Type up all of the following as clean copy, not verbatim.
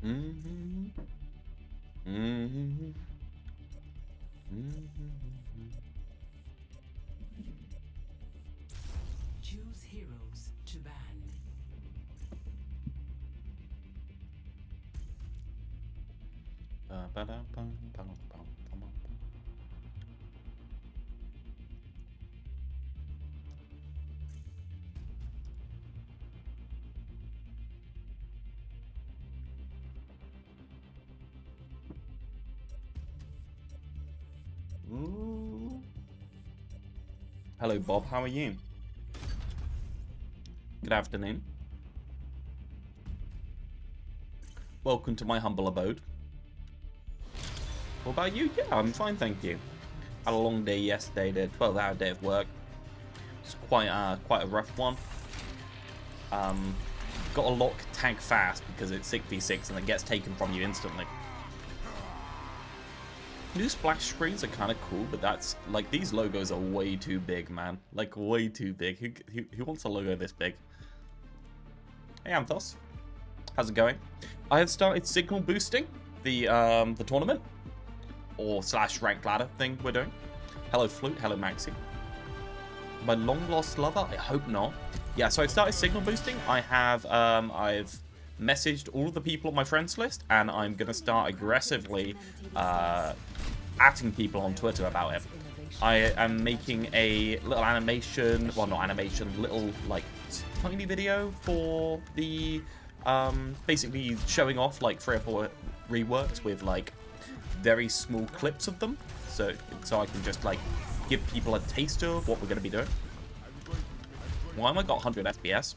Mm-hmm. Mm-hmm. Mm-hmm. Choose heroes to ban. Ooh. Hello, Bob. How are you? Good afternoon. Welcome to my humble abode. What about you? Yeah, I'm fine, thank you. Had a long day yesterday, did a 12-hour day of work. It's quite a rough one. Got a lock tag fast because it's 6v6 and it gets taken from you instantly. New splash screens are kind of cool, but that's like these logos are way too big, man. Like way too big. Who wants a logo this big? Hey, Anthos. How's it going? I have started signal boosting the tournament or / rank ladder thing we're doing. Hello, Flute. Hello, Maxi. My long lost lover? I hope not. Yeah, so I started signal boosting. I have I've messaged all of the people on my friends list, and I'm gonna start aggressively atting people on Twitter about it. I am making a little animation, well, not animation, little like tiny video for the basically showing off like 3 or 4 reworks with like very small clips of them, so I can just like give people a taster of what we're going to be doing. Why am I got 100 FPS?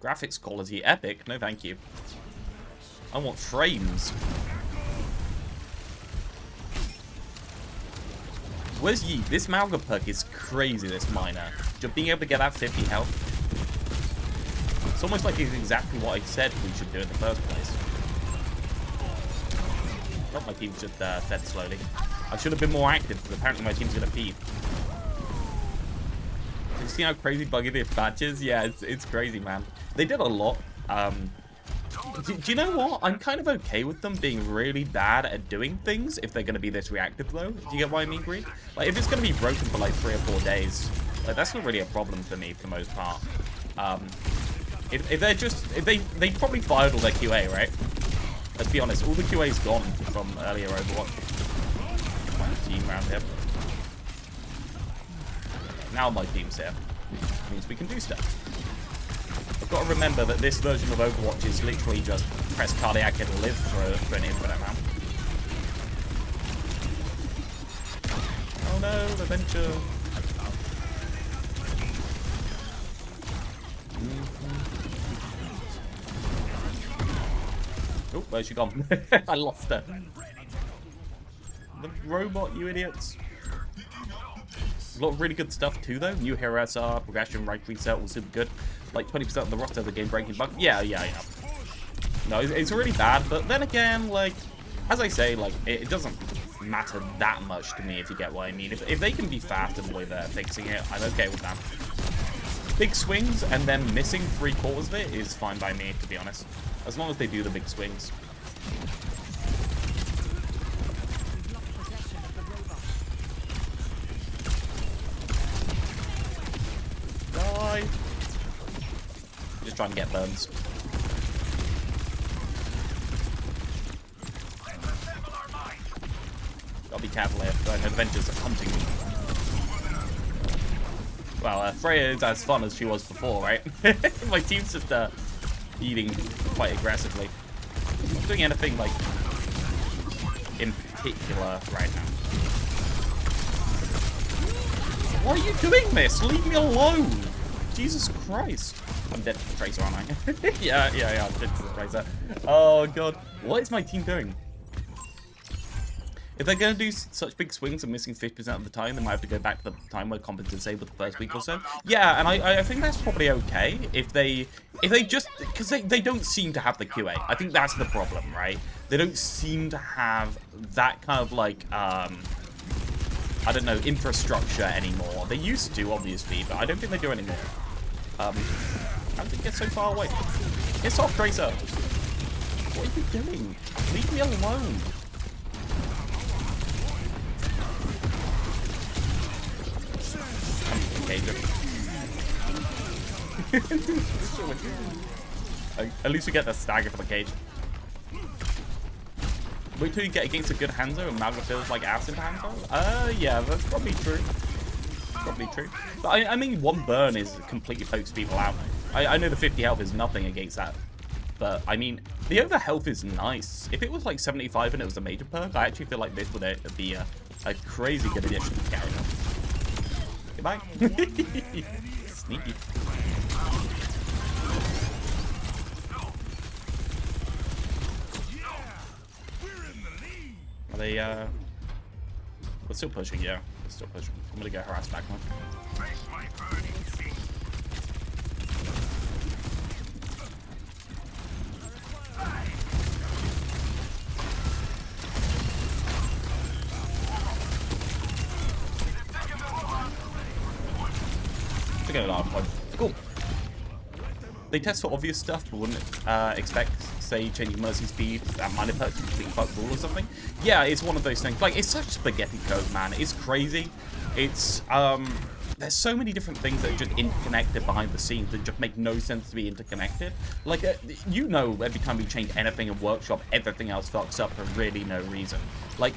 Graphics quality epic? No, thank you. I want frames. Where's Yi? This Mauga perk is crazy, this miner. Just being able to get that 50 health. It's almost like it's exactly what I said we should do in the first place. Oh, my team's just fed slowly. I should have been more active, because apparently my team's going to feed. You see how crazy buggy this batch is? Yeah, it's crazy, man. They did a lot. Do you know what? I'm kind of okay with them being really bad at doing things if they're going to be this reactive, though. Do you get what I mean, Green? Like, if it's going to be broken for like 3 or 4 days, like, that's not really a problem for me for the most part. If they're just... They probably fired all their QA, right? Let's be honest, all the QA's gone from earlier Overwatch. Team around here. Now my team's here. Means we can do stuff. I've got to remember that this version of Overwatch is literally just press cardiac and live for an infinite amount. Oh no, the venture. Oh, where's she gone? I lost her. The robot, you idiots. A lot of really good stuff too, though. New hero SR, progression, rank reset, all super good. Like 20% of the roster of the game breaking bug. Yeah. No, it's really bad, but then again, like, as I say, like, it doesn't matter that much to me, if you get what I mean. If they can be fast in the way they're fixing it, I'm okay with that. Big swings and then missing 3/4 of it is fine by me, to be honest. As long as they do the big swings. Die! Just trying to get burns. Gotta be careful here. I know adventures are hunting me. Well, Freya is as fun as she was before, right? My team's just eating quite aggressively. I'm not doing anything like in particular right now. Why are you doing this? Leave me alone! Jesus Christ. I'm dead to the Tracer, aren't I? yeah, I'm dead to the Tracer. Oh god. What is my team doing? If they're going to do such big swings and missing 50% of the time, they might have to go back to the time where comp is disabled the first week or so. Yeah, and I think that's probably okay if they just, because they don't seem to have the QA. I think that's the problem, right? They don't seem to have that kind of like, I don't know, infrastructure anymore. They used to, obviously, but I don't think they do anymore. How did it get so far away? It's off, Tracer! What are you doing? Leave me alone. At least we get the stagger for the cage. Wait till you get against a good Hanzo and Mauga feels like ass in Hanzo? Yeah, that's probably true. Probably true. But I mean, one burn is completely pokes people out. I know the 50 health is nothing against that. But, I mean, the over health is nice. If it was like 75 and it was a major perk, I actually feel like this would be a crazy good addition to carry on. Goodbye. Sneaky. Are they, we're still pushing, yeah. We're still pushing. I'm gonna get harassed back one. Cool. They test for obvious stuff, but wouldn't expect, say, changing Mercy speed, that minor perk to completely fuck ball or something. Yeah, it's one of those things. Like, it's such spaghetti code, man. It's crazy. It's, there's so many different things that are just interconnected behind the scenes that just make no sense to be interconnected. Like, you know, every time we change anything in Workshop, everything else fucks up for really no reason. Like,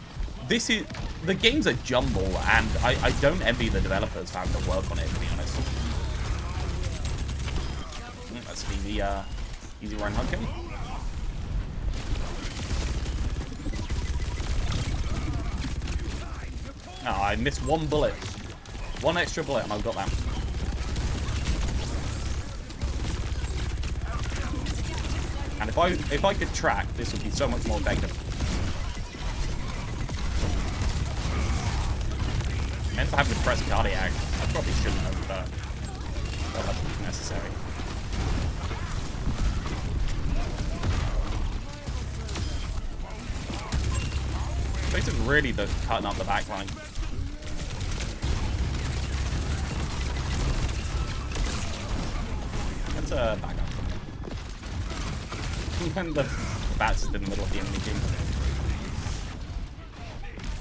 this is, the game's a jumble, and I don't envy the developers for having to work on it, to be honest. That's the easy run hug kill. Oh, I missed one bullet. One extra bullet and I've got that. And if I could track, this would be so much more effective. Meant to have the press cardiac. I probably shouldn't have, but that's necessary. Basically, really cutting up the back line. Let's back up. And the bats is in the middle of the enemy team.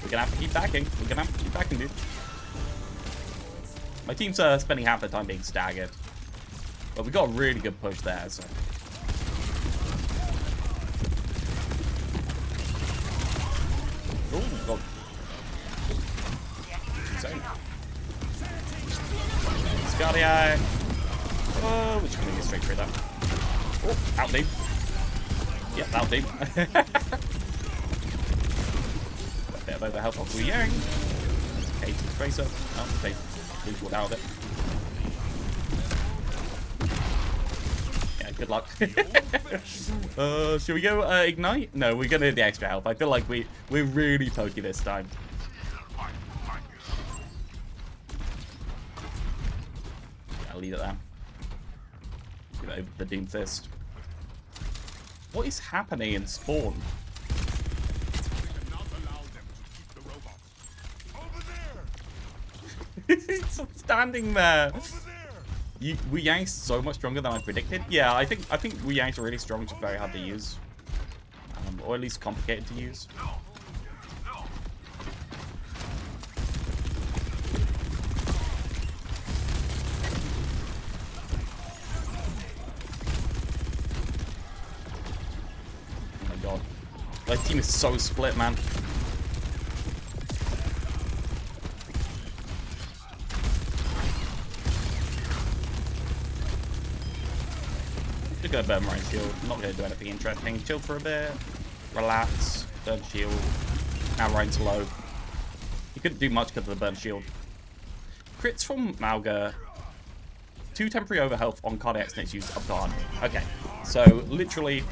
We're gonna have to keep backing. We're gonna have to keep backing, dude. My team's spending half the time being staggered, but we got a really good push there. So. Oh, God. Insane. Scardy-eye. Oh, we're just going to get straight through that. Oh, out deep. Yep, out deep. A bit of overhealth off Wu Yang. Okay, to the tracer. Oh, they lose one out of it. Yeah, good luck. Should we go ignite? No, we're gonna do the extra health. I feel like we're really pokey this time. Yeah, I'll leave it there. Give it over the Doom Fist. What is happening in spawn? He's standing there. Wu Yang's so much stronger than I predicted. Yeah, I think Wu Yang's really strong, just very hard to use, or at least complicated to use. Oh my god, my team is so split, man. Just gonna burn my shield. I'm not gonna do anything interesting. Chill for a bit. Relax. Burn shield. Now Ryan's low. He couldn't do much because of the burn shield. Crits from Mauga. 2 temporary overhealth on cardiac next use of guard. Okay. So literally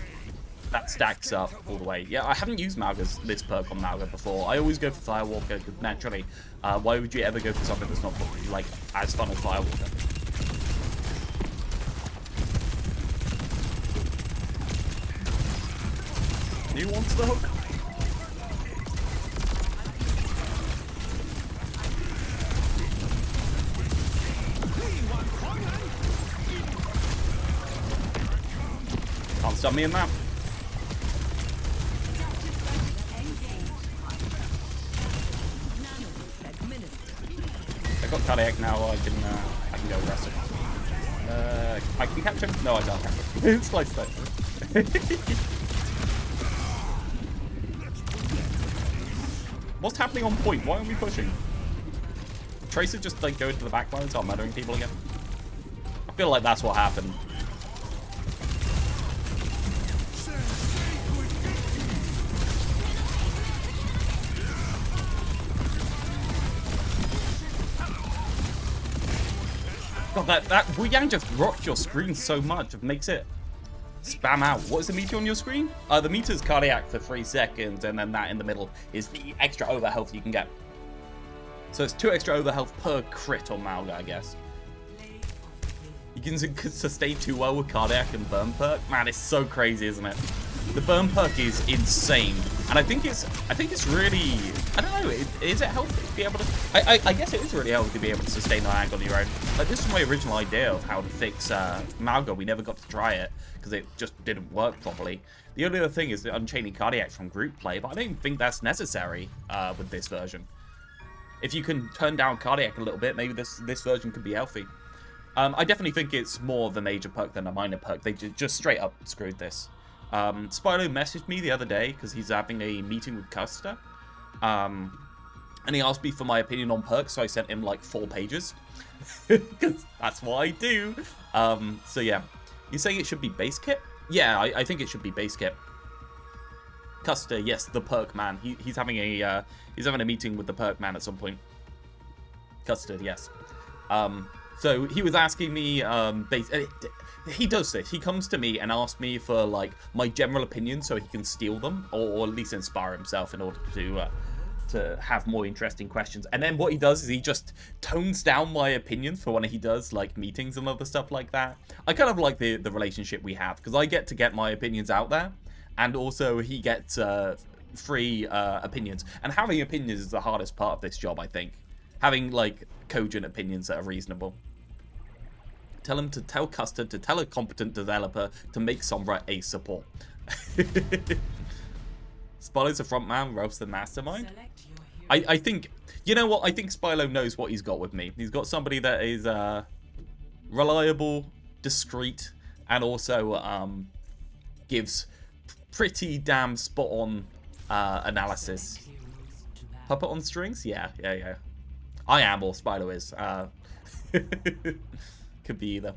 that stacks up all the way. Yeah, I haven't used this perk on Mauga before. I always go for Firewalker because naturally. Why would you ever go for something that's not like as fun as Firewalker? Who wants the hook? Can't stop me in that. got cardiac now. I can go rest him. I can catch him. No, I can't catch him. It's like that. What's happening on point? Why aren't we pushing? Tracer just like go into the back line and start murdering people again. I feel like that's what happened. God, that Wu Yang just rocked your screen so much. It makes it spam out. What is the meter on your screen? The meter's cardiac for 3 seconds, and then that in the middle is the extra over health you can get. So it's 2 extra over health per crit on Mauga, I guess. You can sustain too well with cardiac and burn perk. Man, it's so crazy, isn't it? The burn perk is insane, and I think it's really, I don't know, is it healthy to be able to? I guess it is really healthy to be able to sustain that angle on your own. Like, this was my original idea of how to fix Mauga. We never got to try it because it just didn't work properly. The only other thing is the unchaining cardiac from group play, but I don't think that's necessary with this version. If you can turn down cardiac a little bit, maybe this version could be healthy. I definitely think it's more of a major perk than a minor perk. They just straight up screwed this. Spyro messaged me the other day because he's having a meeting with Custer. And he asked me for my opinion on perks, so I sent him like 4 pages. Because that's what I do. So yeah. You're saying it should be base kit? Yeah, I think it should be base kit. Custer, yes, the perk man. He's having a meeting with the perk man at some point. Custer, yes. So he was asking me, he does this. He comes to me and asks me for like my general opinion so he can steal them, or at least inspire himself in order to have more interesting questions. And then what he does is he just tones down my opinions for when he does like meetings and other stuff like that. I kind of like the relationship we have because I get to get my opinions out there, and also he gets free opinions. And having opinions is the hardest part of this job, I think. Having like cogent opinions that are reasonable. Tell him to tell Custer to tell a competent developer to make Sombra a support. Spylo's a front man, Realth's the mastermind. I think, you know what? I think Spylo knows what he's got with me. He's got somebody that is reliable, discreet, and also gives pretty damn spot on analysis. Puppet on strings? Yeah. I am, or Spylo is. Could be either.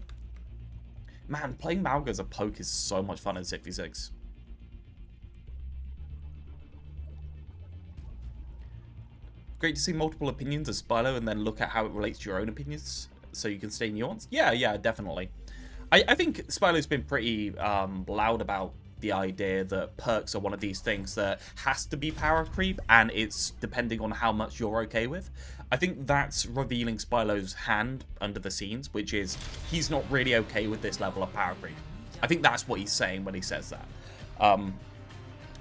Man, playing Mauga as a poke is so much fun in 6v6. Great to see multiple opinions of Spylo and then look at how it relates to your own opinions so you can stay nuanced. Yeah, definitely. I think Spylo's been pretty loud about the idea that perks are one of these things that has to be power creep, and it's depending on how much you're okay with. I think that's revealing Spylo's hand under the scenes, which is he's not really okay with this level of power creep. I think that's what he's saying when he says that.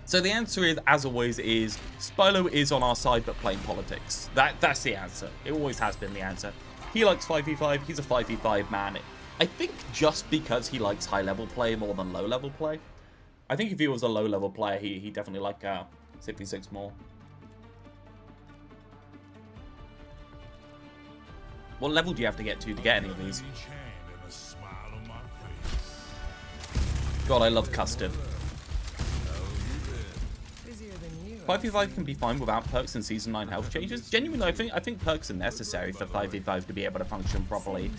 So the answer is, as always, is Spylo is on our side but playing politics. That's the answer. It always has been the answer. He likes 5v5. He's a 5v5 man. I think just because he likes high-level play more than low-level play. I think if he was a low-level player, he definitely liked 6v6 more. What level do you have to get get any of these? God, I love Custard. 5v5 can be fine without perks and Season 9 health changes. Genuinely, I think perks are necessary for 5v5 to be able to function properly.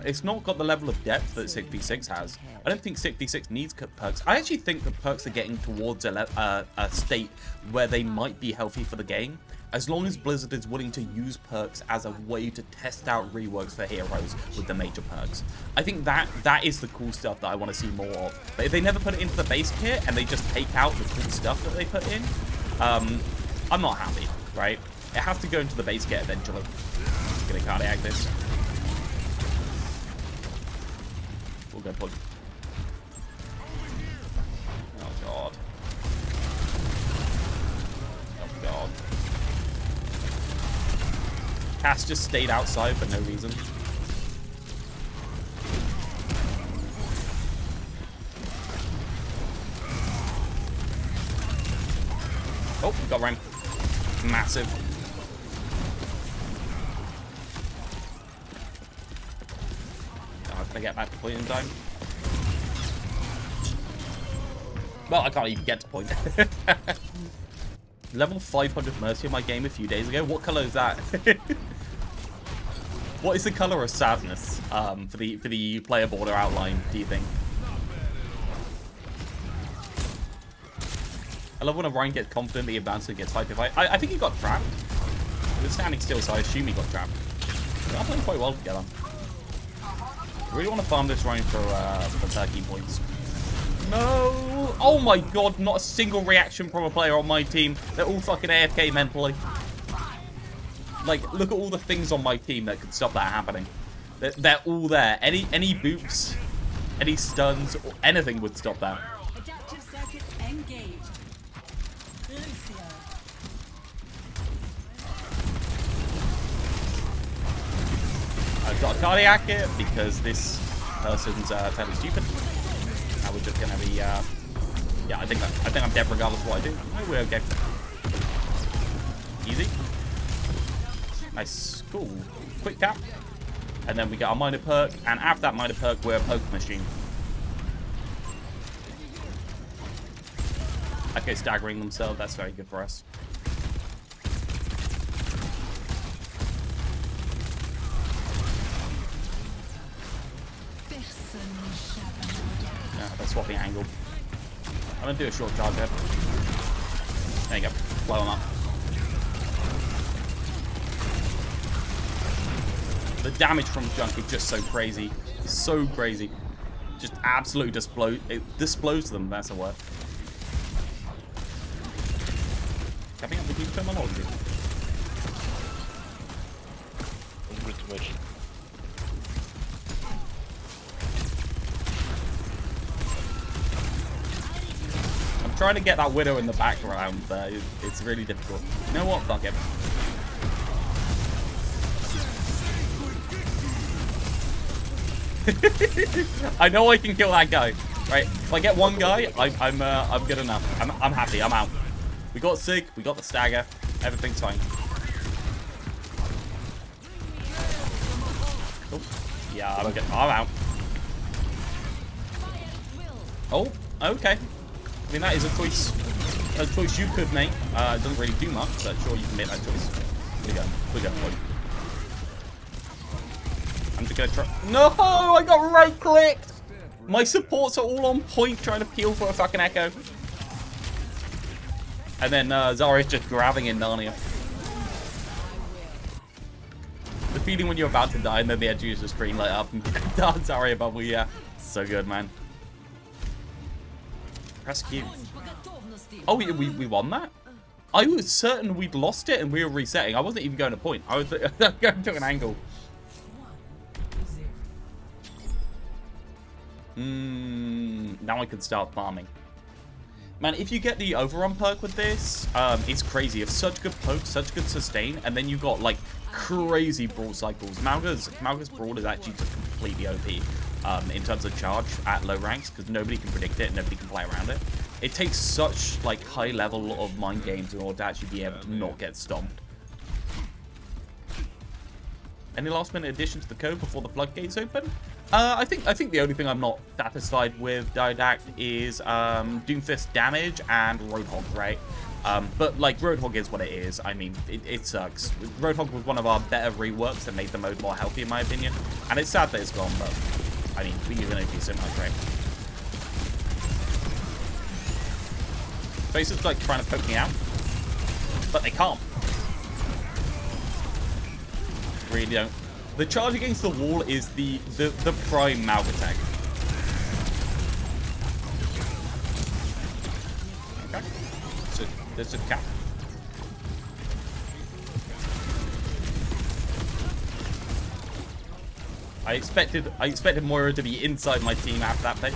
It's not got the level of depth that 6v6 has. I don't think 6v6 needs perks. I actually think the perks are getting towards a state where they might be healthy for the game, as long as Blizzard is willing to use perks as a way to test out reworks for heroes with the major perks. I think that is the cool stuff that I want to see more of. But if they never put it into the base kit and they just take out the cool stuff that they put in, I'm not happy, right? It has to go into the base kit eventually. Just gonna cardiac this. We'll go Pug. Oh god. Oh god. Cass just stayed outside for no reason. Oh, we got rank. Massive. Can I get back to point in time? Well, I can't even get to point. Level 500 Mercy in my game a few days ago. What color is that? What is the color of sadness for the player border outline, do you think? I love when a Ryan gets confident that he advances and gets hyper. I think he got trapped. He was standing still, so I assume he got trapped. They're playing quite well together. I really want to farm this Ryan for 30 points. No! Oh my god, not a single reaction from a player on my team. They're all fucking AFK mentally. Like, look at all the things on my team that could stop that happening. They're all there. Any boops, any stuns, or anything would stop that. Adaptive circuits engaged. Lucio. I've got a cardiac here because this person's fairly stupid. Now we're just gonna be yeah, I think I'm dead regardless of what I do. No, we're okay. Easy. Nice. Cool. Quick tap. And then we get our minor perk, and after that minor perk, we're a poke machine. Okay, staggering themselves, that's very good for us. Yeah, they're swapping angle. I'm gonna do a short charge here. There you go. Blow them up. The damage from Junk is just so crazy. So crazy. Just absolutely displodes them, that's a word. Capping up the deep terminology. Pretty much. I'm trying to get that Widow in the background, but it's really difficult. You know what? Fuck it. I know I can kill that guy, right? If I get one guy, I'm good enough. I'm happy. I'm out. We got Sig, we got the stagger, everything's fine. Oh, yeah, I'm out. Oh, okay. I mean, that is a choice. A choice you could make. It doesn't really do much, but sure you can make that choice. We're going for it. I'm just gonna try. No, I got right clicked. My supports are all on point trying to peel for a fucking echo. And then Zarya's just grabbing in Narnia. The feeling when you're about to die and then the edge of the screen light up and dance Zarya bubble, yeah. So good, man. Press Q. Oh, we won that? I was certain we'd lost it and we were resetting. I wasn't even going to point. I was going to an angle. Now I can start farming. Man, if you get the overrun perk with this, it's crazy. You have such good poke, such good sustain, and then you got like crazy brawl cycles. Mauga's brawl is actually just completely OP in terms of charge at low ranks because nobody can predict it, nobody can play around it. It takes such like high level of mind games in order to actually be able to not get stomped. Any last minute addition to the code before the floodgates open? I think the only thing I'm not satisfied with Didact is Doomfist damage and Roadhog, right? But like Roadhog is what it is. I mean, it sucks. Roadhog was one of our better reworks that made the mode more healthy in my opinion. And it's sad that it's gone, but I mean, we can only do so much, right? Faces like trying to poke me out, but they can't. Really don't. The charge against the wall is the prime Mauga tag. Okay. So there's a cap. I expected Moira to be inside my team after that play.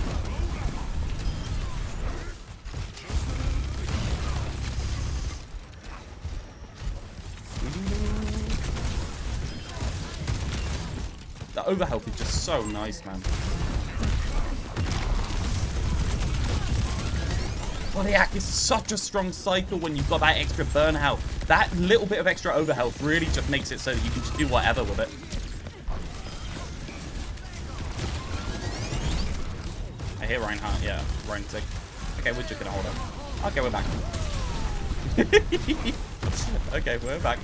The overhealth is just so nice, man. Cardiac is such a strong cycle when you've got that extra burn health. That little bit of extra overhealth really just makes it so that you can just do whatever with it. hear Reinhardt. Yeah, Rein's sick. Okay, we're just gonna hold up. Okay, we're back. Okay, we're back.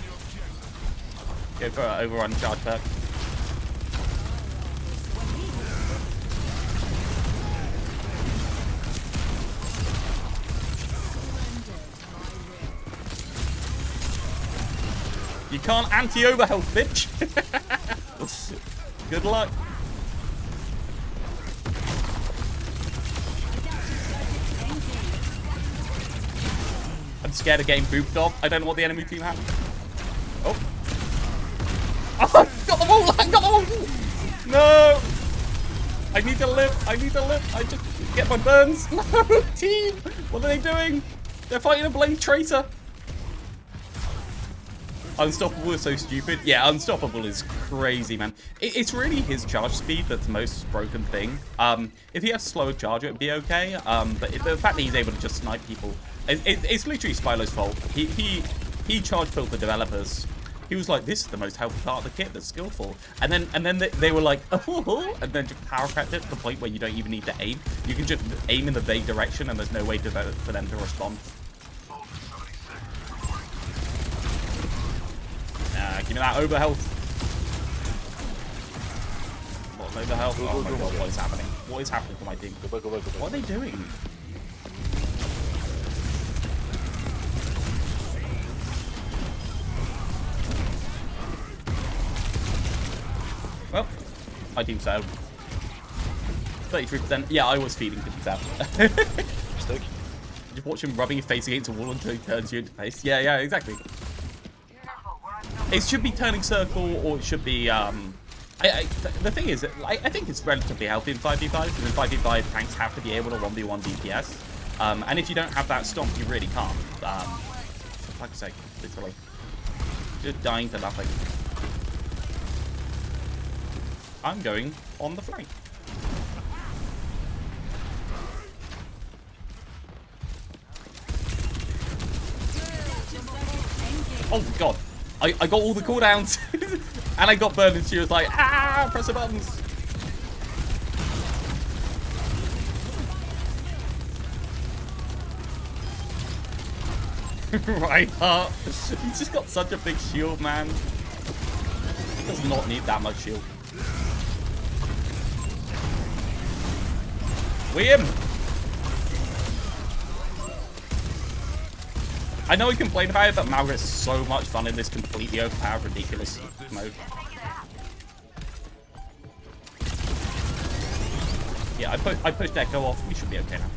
Go for an overrun charge perk. You can't anti-overhealth, bitch. Good luck. I'm scared of getting booped off. I don't know what the enemy team have. Oh. Oh, got the wall! I got the wall! No! I need to live. I need to live. I just get my burns. No, team! What are they doing? They're fighting a blade traitor. Unstoppable is so stupid. Yeah, Unstoppable is crazy, man. It's really his charge speed that's the most broken thing. If he had a slower charge, it would be okay. But the fact that he's able to just snipe people, it's literally Spylo's fault. He charge built the developers. He was like, this is the most helpful part of the kit that's skillful. And then they were like, oh, and then just power crept it to the point where you don't even need to aim. You can just aim in the vague direction and there's no way for them to respond. Give me that overhealth. What's overhealth? Oh my god, what is happening? What is happening to my team? Go back, go back, go back. What are they doing? Well, my team's failed. 33%. Yeah, I was feeding 50%. Mistake. Just watch him rubbing his face against a wall until he turns you into face. Yeah, exactly. It should be turning circle, or it should be, the thing is, I think it's relatively healthy in 5v5, because in 5v5, tanks have to be able to 1v1 DPS, and if you don't have that stomp, you really can't. Like I say, literally. Just dying to nothing. I'm going on the flank. Oh god. I got all the cooldowns and I got burned and she was like, ah, press the buttons. Reinhardt. He's just got such a big shield, man. He does not need that much shield. Win! I know we complain about it, but Mauga is so much fun in this completely overpowered, ridiculous mode. Yeah, I pushed Echo off. We should be okay now.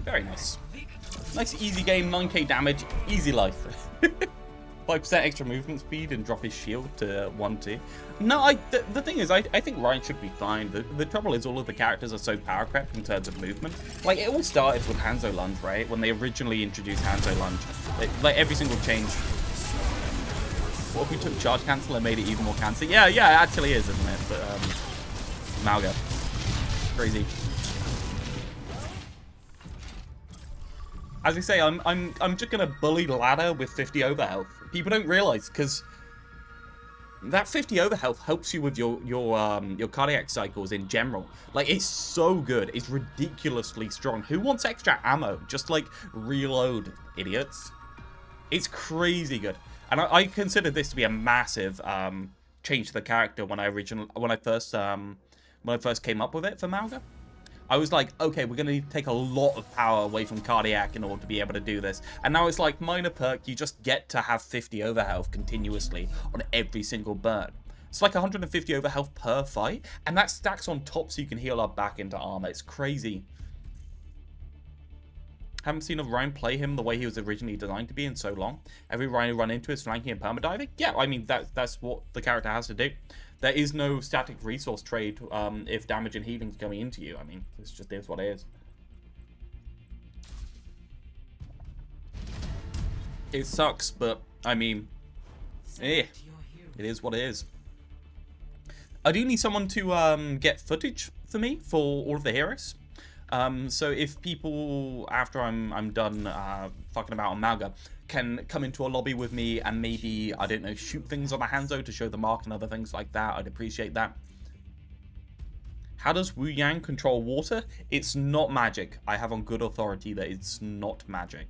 Very nice. Nice easy game, 9k damage, easy life. 5% extra movement speed and drop his shield to 1-2. No, the thing is, I think Ryan should be fine. The trouble is all of the characters are so power crept in terms of movement. Like, it all started with Hanzo Lunge, right? When they originally introduced Hanzo Lunge. Like, every single change. What if we took charge cancel and made it even more cancel? Yeah, it actually is, isn't it? But, Mauga. Crazy. As I say, I'm just gonna bully ladder with 50 overhealth. People don't realize, because that 50 overhealth helps you with your cardiac cycles in general. Like, it's so good. It's ridiculously strong. Who wants extra ammo? Just like reload, idiots. It's crazy good. And I consider this to be a massive change to the character when I first came up with it for Mauga. I was like, okay, we're going to take a lot of power away from cardiac in order to be able to do this. And now it's like minor perk, you just get to have 50 overhealth continuously on every single burn. It's like 150 overhealth per fight, and that stacks on top so you can heal up back into armor. It's crazy. Haven't seen a Ryan play him the way he was originally designed to be in so long. Every Ryan you run into is flanking and permadiving. Yeah, I mean, that's what the character has to do. There is no static resource trade if damage and healing is going into you. I mean, this just is what it is. It sucks, but I mean, it is what it is. I do need someone to get footage for me for all of the heroes. So if people, after I'm done fucking about on Mauga, can come into a lobby with me and maybe, I don't know, shoot things on the Hanzo to show the mark and other things like that, I'd appreciate that. How does Wu Yang control water? It's not magic. I have on good authority that it's not magic.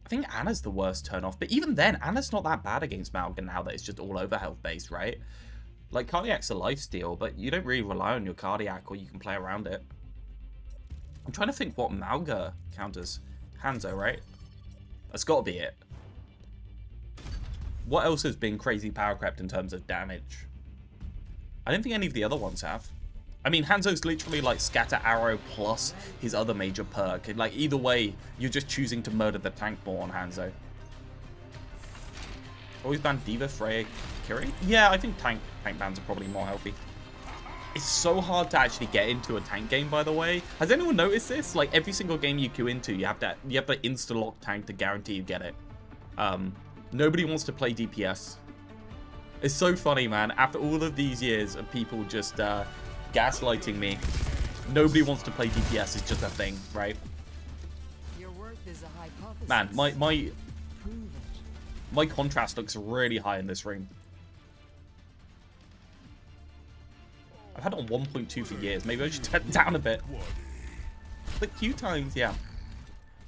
I think Ana's the worst turn-off, but even then, Ana's not that bad against Mauga now that it's just all over health-based, right? Like, Cardiac's a lifesteal, but you don't really rely on your Cardiac, or you can play around it. I'm trying to think what Mauga counters. Hanzo, right? That's got to be it. What else has been crazy power crept in terms of damage? I don't think any of the other ones have. I mean, Hanzo's literally like Scatter Arrow plus his other major perk. And like, either way, you're just choosing to murder the tank more on Hanzo. Always ban D.Va, Freya, Kiri? Yeah, I think tank bans are probably more healthy. It's so hard to actually get into a tank game, by the way. Has anyone noticed this? Like, every single game you queue into, you have to insta-lock tank to guarantee you get it. Nobody wants to play DPS. It's so funny, man. After all of these years of people just gaslighting me, nobody wants to play DPS. It's just a thing, right? Your worth is a hypothesis. Man, my contrast looks really high in this room. I've had it on 1.2 for years. Maybe I should turn it down a bit. But queue times, yeah.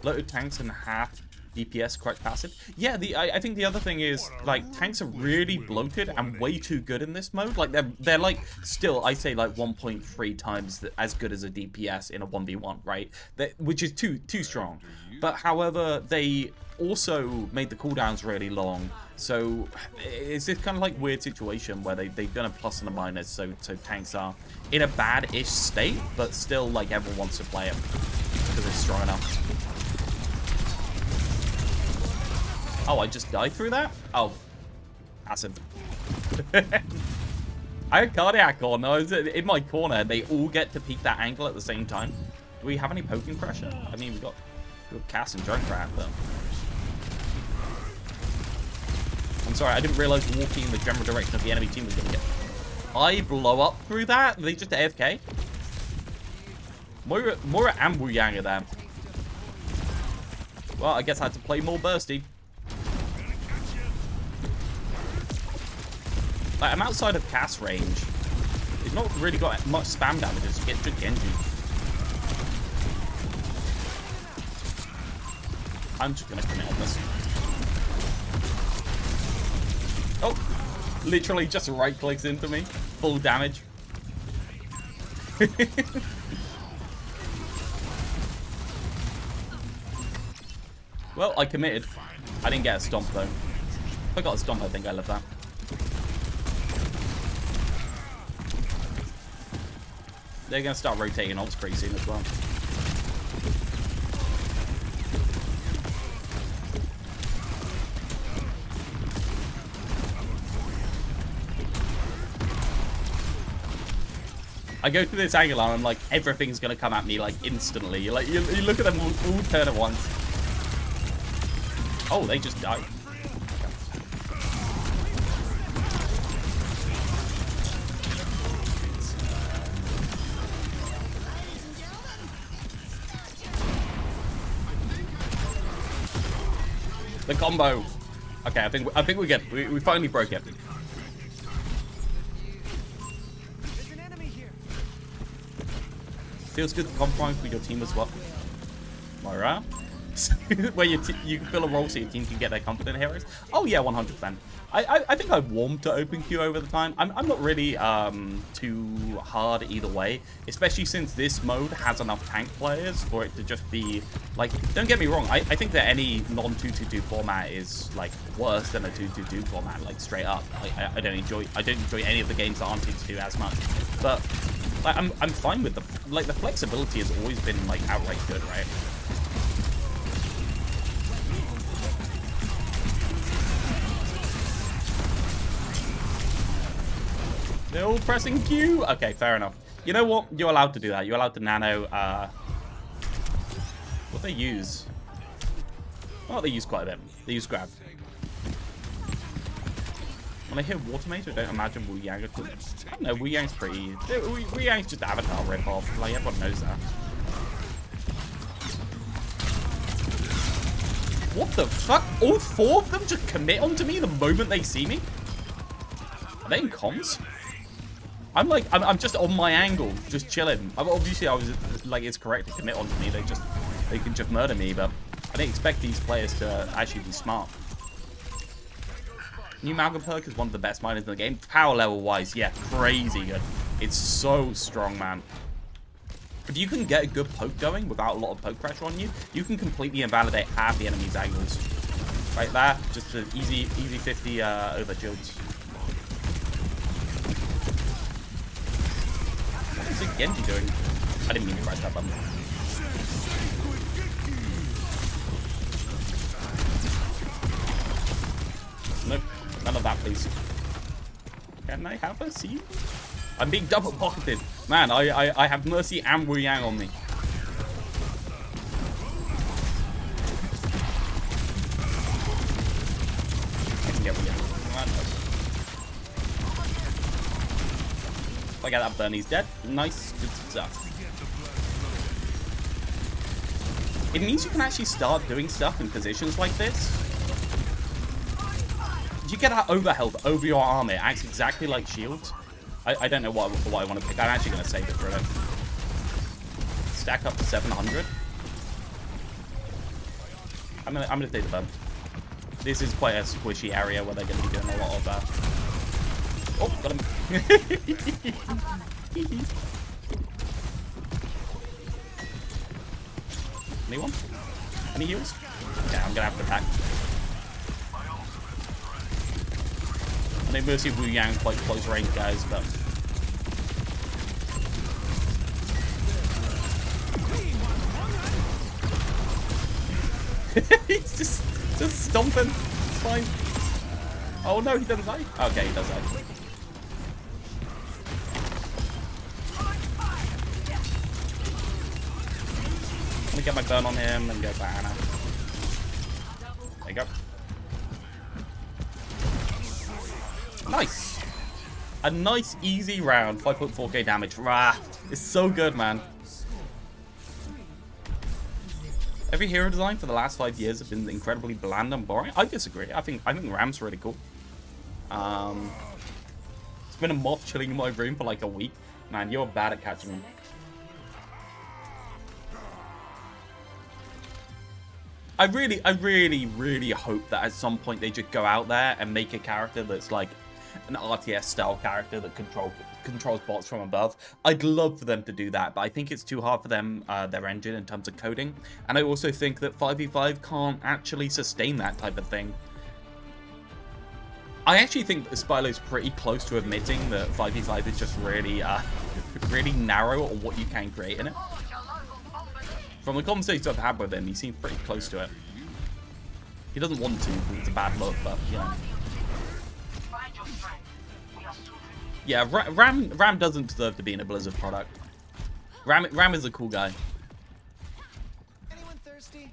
Loaded tanks and half DPS correct passive. Yeah, I think the other thing is, like, tanks are really bloated and way too good in this mode. Like, they're like, still, I say, like, 1.3 times as good as a DPS in a 1v1, right? Which is too strong. But, however, they also made the cooldowns really long. So, it's this kind of, like, weird situation where they've done a plus and a minus, so tanks are in a bad-ish state, but still, like, everyone wants to play it because it's strong enough. Oh, I just died through that? Oh. Passive. I had Cardiac on. I was in my corner. They all get to peek that angle at the same time. Do we have any poking pressure? I mean, we've got Cass and Junkrat, but... I'm sorry, I didn't realize walking in the general direction of the enemy team was going to get... I blow up through that? Are they just AFK? Moira and Wu Yang are there. Well, I guess I had to play more bursty. Like, I'm outside of Cass range. He's not really got much spam damage to get to Genji. I'm just gonna commit on this. Oh, literally just right clicks into me. Full damage. Well, I committed. I didn't get a stomp though. If I got a stomp, I think I love that. They're going to start rotating ults pretty soon as well. I go through this angle and I'm like, everything's going to come at me like instantly. You look at them all turn at once. Oh, they just died. The combo. Okay, I think we're good. We finally broke it. Feels good to compromise with your team as well. Moira? Where you can fill a role so your team can get their confident heroes? Oh yeah, 100%. I think I've warmed to open queue over the time. I'm not really too hard either way, especially since this mode has enough tank players for it to just be like, don't get me wrong, I think that any non-222 format is like worse than a 222 format, like straight up. I don't enjoy any of the games that aren't 222 as much, but like, I'm fine with the flexibility has always been like outright good, right? They're all pressing Q. Okay, fair enough. You know what? You're allowed to do that. You're allowed to nano. What they use? Oh, they use quite a bit. They use grab. When I hear Watermate, I don't imagine Wu Yang at all. I don't know. Wu Yang's pretty. Wu Yang's just avatar ripoff. Like everyone knows that. What the fuck? All 4 of them just commit onto me the moment they see me? Are they in comms? I'm like, I'm just on my angle, just chilling. Obviously, I was like, it's correct to commit onto me. They can just murder me, but I didn't expect these players to actually be smart. New Mauga perk is one of the best miners in the game. Power level wise, yeah, crazy good. It's so strong, man. If you can get a good poke going without a lot of poke pressure on you, you can completely invalidate half the enemy's angles. Right there, just an easy 50 over shields. What's the Genji doing? I didn't mean to press that button. Nope, none of that, please. Can I have a seat? I'm being double pocketed. Man, I have Mercy and Wu Yang on me. I can get Wu Yang. If I get that burn, he's dead. Nice, good stuff. It means you can actually start doing stuff in positions like this. You get that overhealth over your armor. It acts exactly like shields. I don't know what I want to pick. I'm actually going to save it for it. Stack up to 700. I'm gonna take the bump. This is quite a squishy area where they're going to be doing a lot of. Oh, got him. Anyone? Any heals? Yeah, I'm gonna have to attack. I know Mercy Wu Yang quite close range, guys, but he's just stomping. It's fine. Oh no, he doesn't die. Okay, he does die. Let me get my burn on him and go banana. There you go. Nice. A nice, easy round. 5.4k damage. Rah. It's so good, man. Every hero design for the last 5 years have been incredibly bland and boring. I disagree. I think Ram's really cool. It's been a moth chilling in my room for like a week. Man, you're bad at catching them. I really hope that at some point they just go out there and make a character that's like an RTS style character that controls bots from above. I'd love for them to do that, but I think it's too hard for them, their engine in terms of coding. And I also think that 5v5 can't actually sustain that type of thing. I actually think that Spylo's pretty close to admitting that 5v5 is just really, really narrow on what you can create in it. From the conversations I've had with him, he seems pretty close to it. He doesn't want to because it's a bad look, but yeah. Yeah, Ram doesn't deserve to be in a Blizzard product. Ram is a cool guy. Anyone thirsty?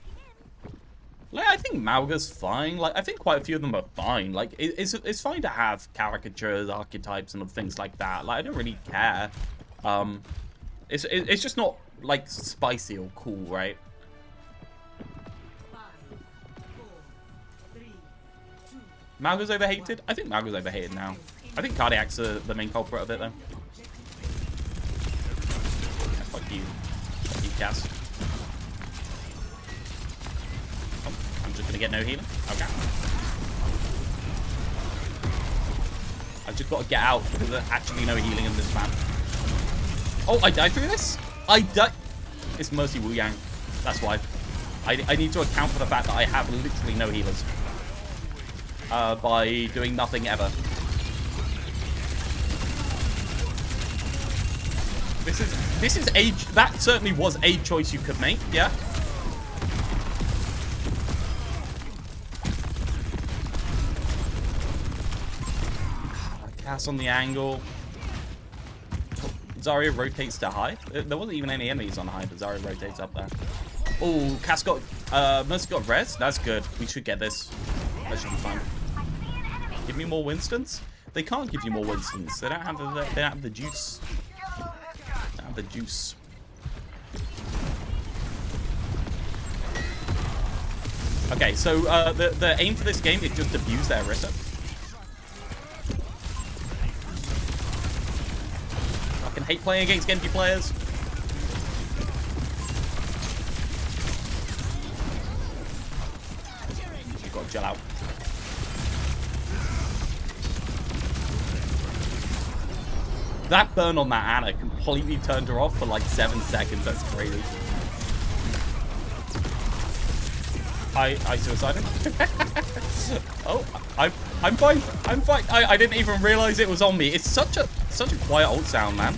Like, I think Mauga's fine. Like, I think quite a few of them are fine. Like, it's fine to have caricatures, archetypes, and things like that. Like, I don't really care. It's just not like spicy or cool, right? 5, 4, 3, 2. Mauga's overhated? I think Mauga's overhated now. I think Cardiac's the main culprit of it, though. Yeah, fuck you. Fuck you, Cass. Oh, I'm just gonna get no healing. Okay. I've just got to get out because there's actually no healing in this map. Oh, I died through this? I died. It's Mercy Wu Yang. That's why. I need to account for the fact that I have literally no healers. By doing nothing ever. This is a, that certainly was a choice you could make, yeah. Cast on the angle. Zarya rotates to high. There wasn't even any enemies on high, but Zarya rotates up there. Oh, Cass got, Mercy got res. That's good. We should get this. That should be fine. Give me more Winstons. They can't give you more Winstons. They don't have the juice. They don't have the juice. Okay, so the aim for this game is just abuse their Rissa. Fucking hate playing against Genji players. You've got to chill out. That burn on that Ana completely turned her off for like 7 seconds. That's crazy. I suicided. Oh, I'm fine. I'm fine. I didn't even realize it was on me. It's such a quiet ult sound, man.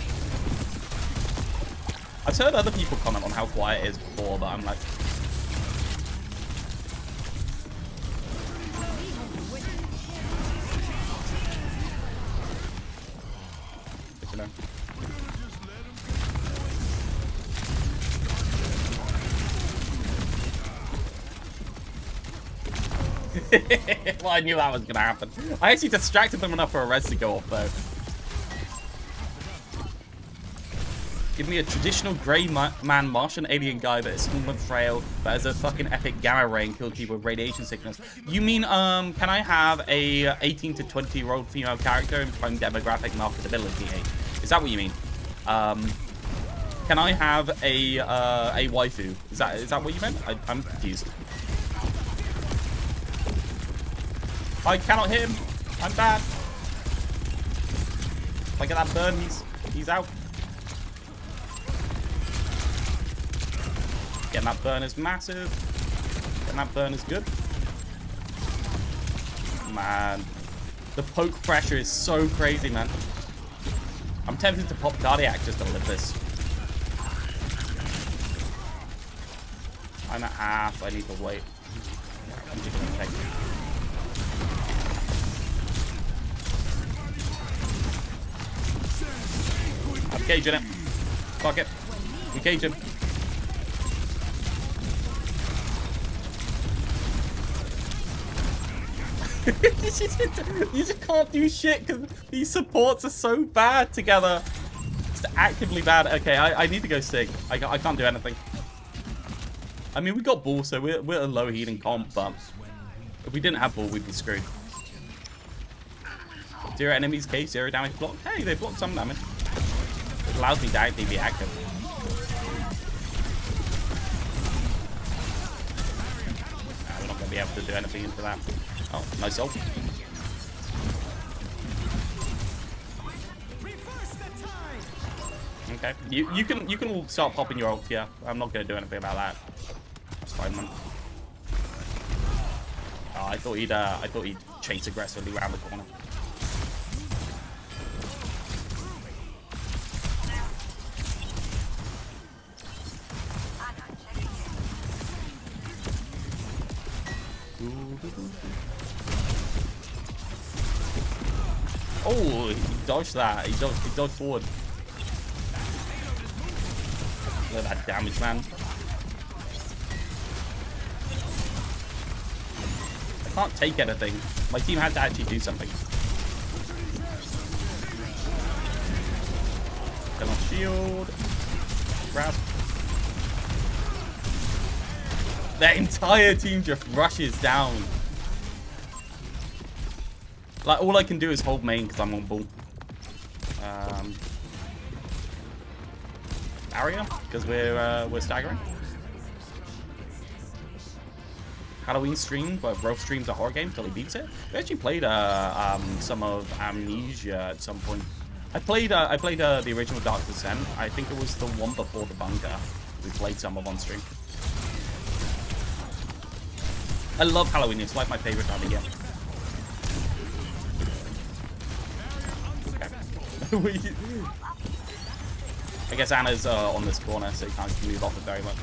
I've heard other people comment on how quiet it is before, but I'm like, you know. Well, I knew that was gonna happen. I actually distracted them enough for a res to go off, though. Give me a traditional grey man Martian alien guy that is small and frail, but has a fucking epic gamma ray and kills people with radiation sickness. You mean, can I have a 18 to 20-year-old female character in prime demographic marketability age? Is that what you mean? Can I have a waifu? Is that what you meant? I'm confused. I cannot hit him. I'm bad. If I get that burn, he's out. Getting that burn is massive. Getting that burn is good. Man. The poke pressure is so crazy, man. I'm tempted to pop cardiac just to live this. I'm at half. I need to wait. I'm just gonna check. I'm caging it. Fuck it. We cage him. You just can't do shit because these supports are so bad together. It's actively bad. Okay, I need to go Sig. I can't do anything. I mean, we got Bull, so we're a low healing comp, but if we didn't have Bull, we'd be screwed. 0 enemies, case 0 damage block. Hey, they blocked some damage. It allows me to actually be active. We're not going to be able to do anything into that. Oh, nice ult. Okay, you can start popping your ult. Yeah, I'm not going to do anything about that. That's fine, man. Oh, I thought he'd chase aggressively around the corner. Oh, he dodged that. He dodged forward. Look at that damage, man. I can't take anything. My team had to actually do something. Come on, shield. Grab. Their entire team just rushes down. Like, all I can do is hold main because I'm on Bull. Barrier, because we're staggering. Halloween stream, but Rolf streams a horror game until he beats it. We actually played some of Amnesia at some point. I played the original Dark Descent. I think it was the one before the bunker. We played some of on stream. I love Halloween. It's like my favorite time of year. I guess Anna's on this corner, so you can't move off it very much.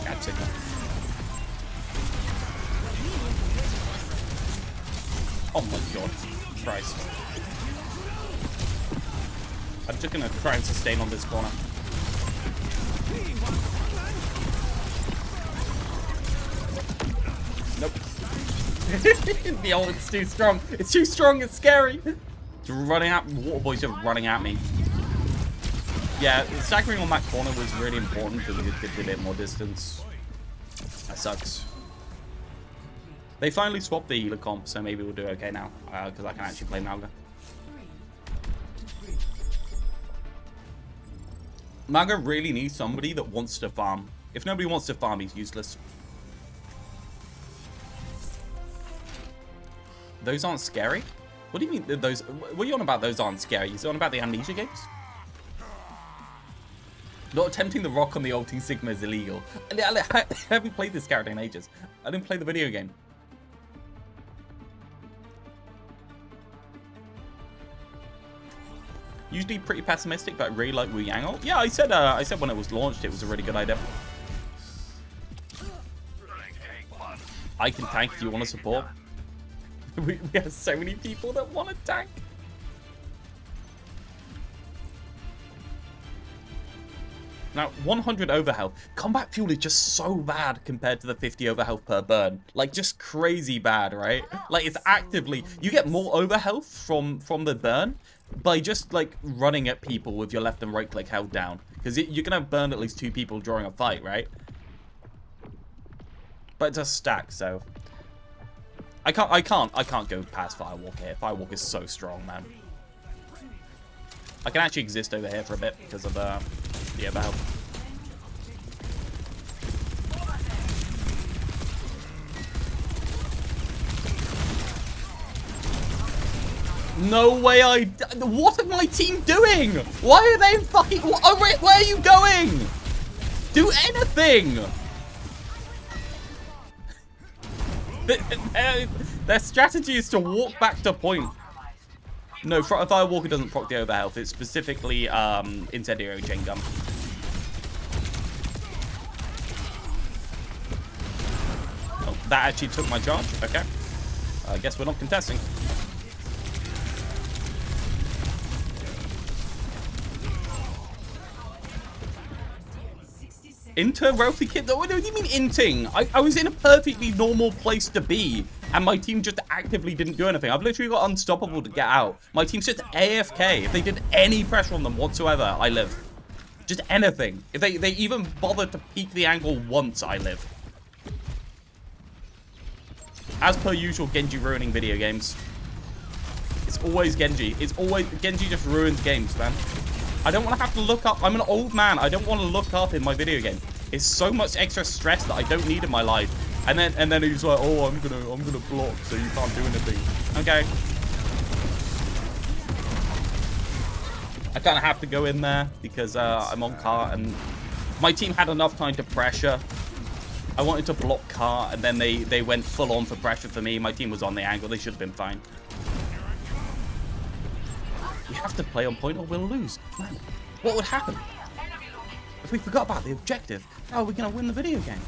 Catch signal. Oh my god. Christ. I'm just gonna try and sustain on this corner. Nope. The ult is too strong. It's too strong. It's scary. It's running at Waterboy's just running at me. Yeah, staggering on that corner was really important because it could give it more distance. That sucks. They finally swapped the healer comp, so maybe we'll do okay now. Because I can actually play Mauga. Mauga really needs somebody that wants to farm. If nobody wants to farm, he's useless. Those aren't scary? What do you mean those? What are you on about those aren't scary? You on about the Amnesia games? Not attempting the rock on the ulting Sigma is illegal. I haven't played this character in ages. I didn't play the video game. Usually pretty pessimistic, but I really like Wu Yang. Yeah, I said when it was launched, it was a really good idea. I can tank if you want to support. We have so many people that want to tank. Now, 100 overhealth. Combat fuel is just so bad compared to the 50 overhealth per burn. Like, just crazy bad, right? Like, it's actively... You get more overhealth from the burn by just, like, running at people with your left and right click held down. Because you're going to burn at least 2 people during a fight, right? But it does stack, so... I can't go past Firewalk here. Firewalk is so strong, man. I can actually exist over here for a bit because of the overhealth. No way what are my team doing? Why are they fucking... Where are you going? Do anything! Their strategy is to walk back to point. No, Firewalker doesn't proc the overhealth. It's specifically incendiary chain gun. Oh, that actually took my charge. Okay. I guess we're not contesting. Inter Realthy kid? What do you mean inting? I was in a perfectly normal place to be, and my team just actively didn't do anything. I've literally got unstoppable to get out. My team's just AFK. If they did any pressure on them whatsoever, I live. Just anything. If they even bothered to peek the angle once, I live. As per usual, Genji ruining video games. It's always Genji. It's always... Genji just ruins games, man. I don't want to have to look up. I'm an old man. I don't want to look up in my video game. It's so much extra stress that I don't need in my life. And then he's like, oh, I'm gonna block, so you can't do anything. Okay. I kind of have to go in there because I'm on cart and my team had enough time to pressure. I wanted to block cart and then they went full on for pressure for me. My team was on the angle. They should have been fine. We have to play on point or we'll lose. Man, what would happen if we forgot about the objective? How are we going to win the video game?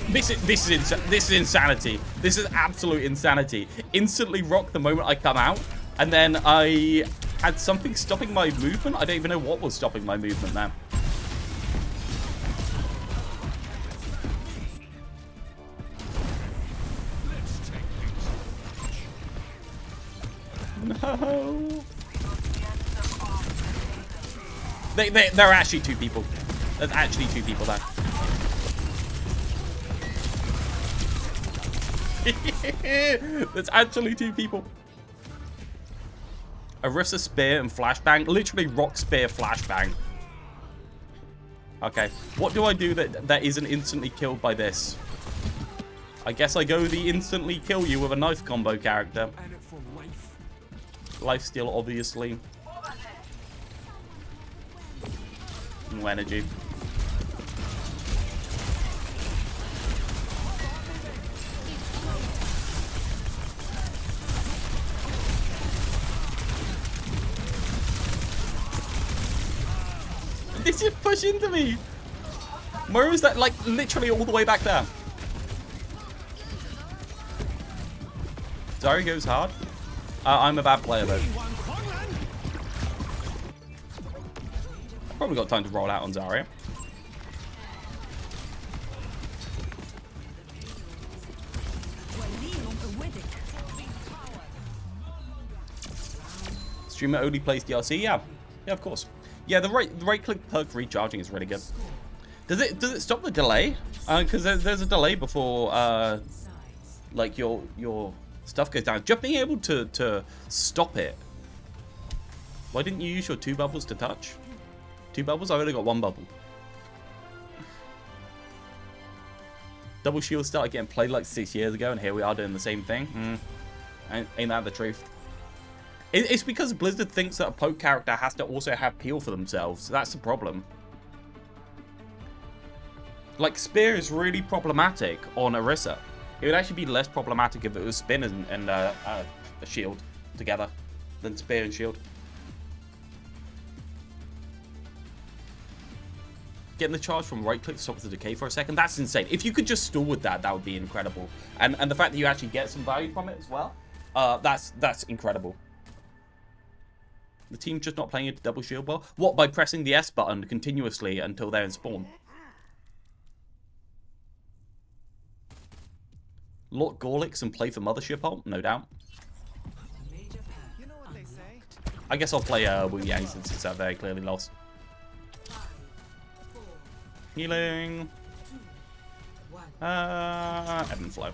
This is insanity. This is absolute insanity. Instantly rock the moment I come out, and then I had something stopping my movement. I don't even know what was stopping my movement now. No. There are actually 2 people. There's actually 2 people there. There's actually 2 people. Arissa spear and flashbang. Literally rock spear flashbang. Okay. What do I do that isn't instantly killed by this? I guess I go the instantly kill you with a knife combo character. Lifesteal, obviously. No energy. This just push into me. Where is that? Like literally all the way back there. Zarya goes hard. I'm a bad player though. Probably got time to roll out on Zarya. Streamer only plays DLC. Yeah, yeah, of course. Yeah, the right click perk recharging is really good. Does it stop the delay? Because there's a delay before like your stuff goes down. Just being able to stop it. Why didn't you use your 2 bubbles to touch? 2 bubbles? I've only got 1 bubble. Double shield started getting played like 6 years ago, and here we are doing the same thing. Ain't that the truth? It's because Blizzard thinks that a poke character has to also have peel for themselves. That's the problem. Like, Spear is really problematic on Orisa. It would actually be less problematic if it was Spin and a shield together than Spear and shield. Getting the charge from right click stops the decay for a second. That's insane. If you could just stall with that, that would be incredible. And the fact that you actually get some value from it as well, that's incredible. The team's just not playing into double shield well. What, by pressing the S button continuously until they're in spawn? Lot Gorlix and play for Mothership ult? No doubt. You know what they say? I guess I'll play Wu Yang since it's very clearly lost. 5, 4, Healing. 2, 1. Ebb and flow.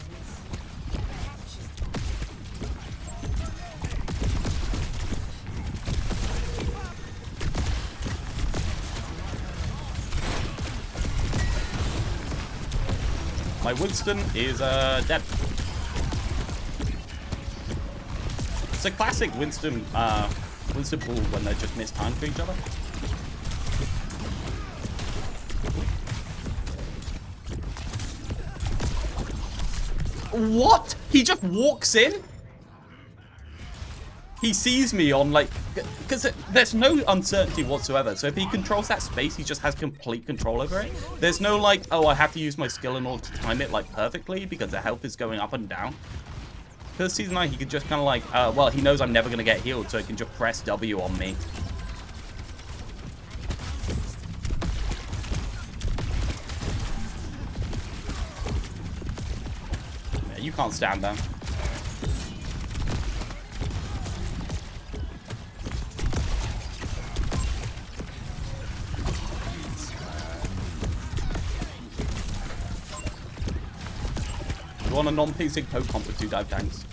My Winston is dead. It's a classic Winston pool when they just miss time for each other. What? He just walks in? He sees me on, like, because there's no uncertainty whatsoever. So if he controls that space, he just has complete control over it. There's no, like, oh, I have to use my skill in order to time it, like, perfectly because the health is going up and down. Because Season 9, he could just kind of, like, well, he knows I'm never going to get healed, so he can just press W on me. Yeah, you can't stand that. On a non-pacing poke comp with 2 dive tanks.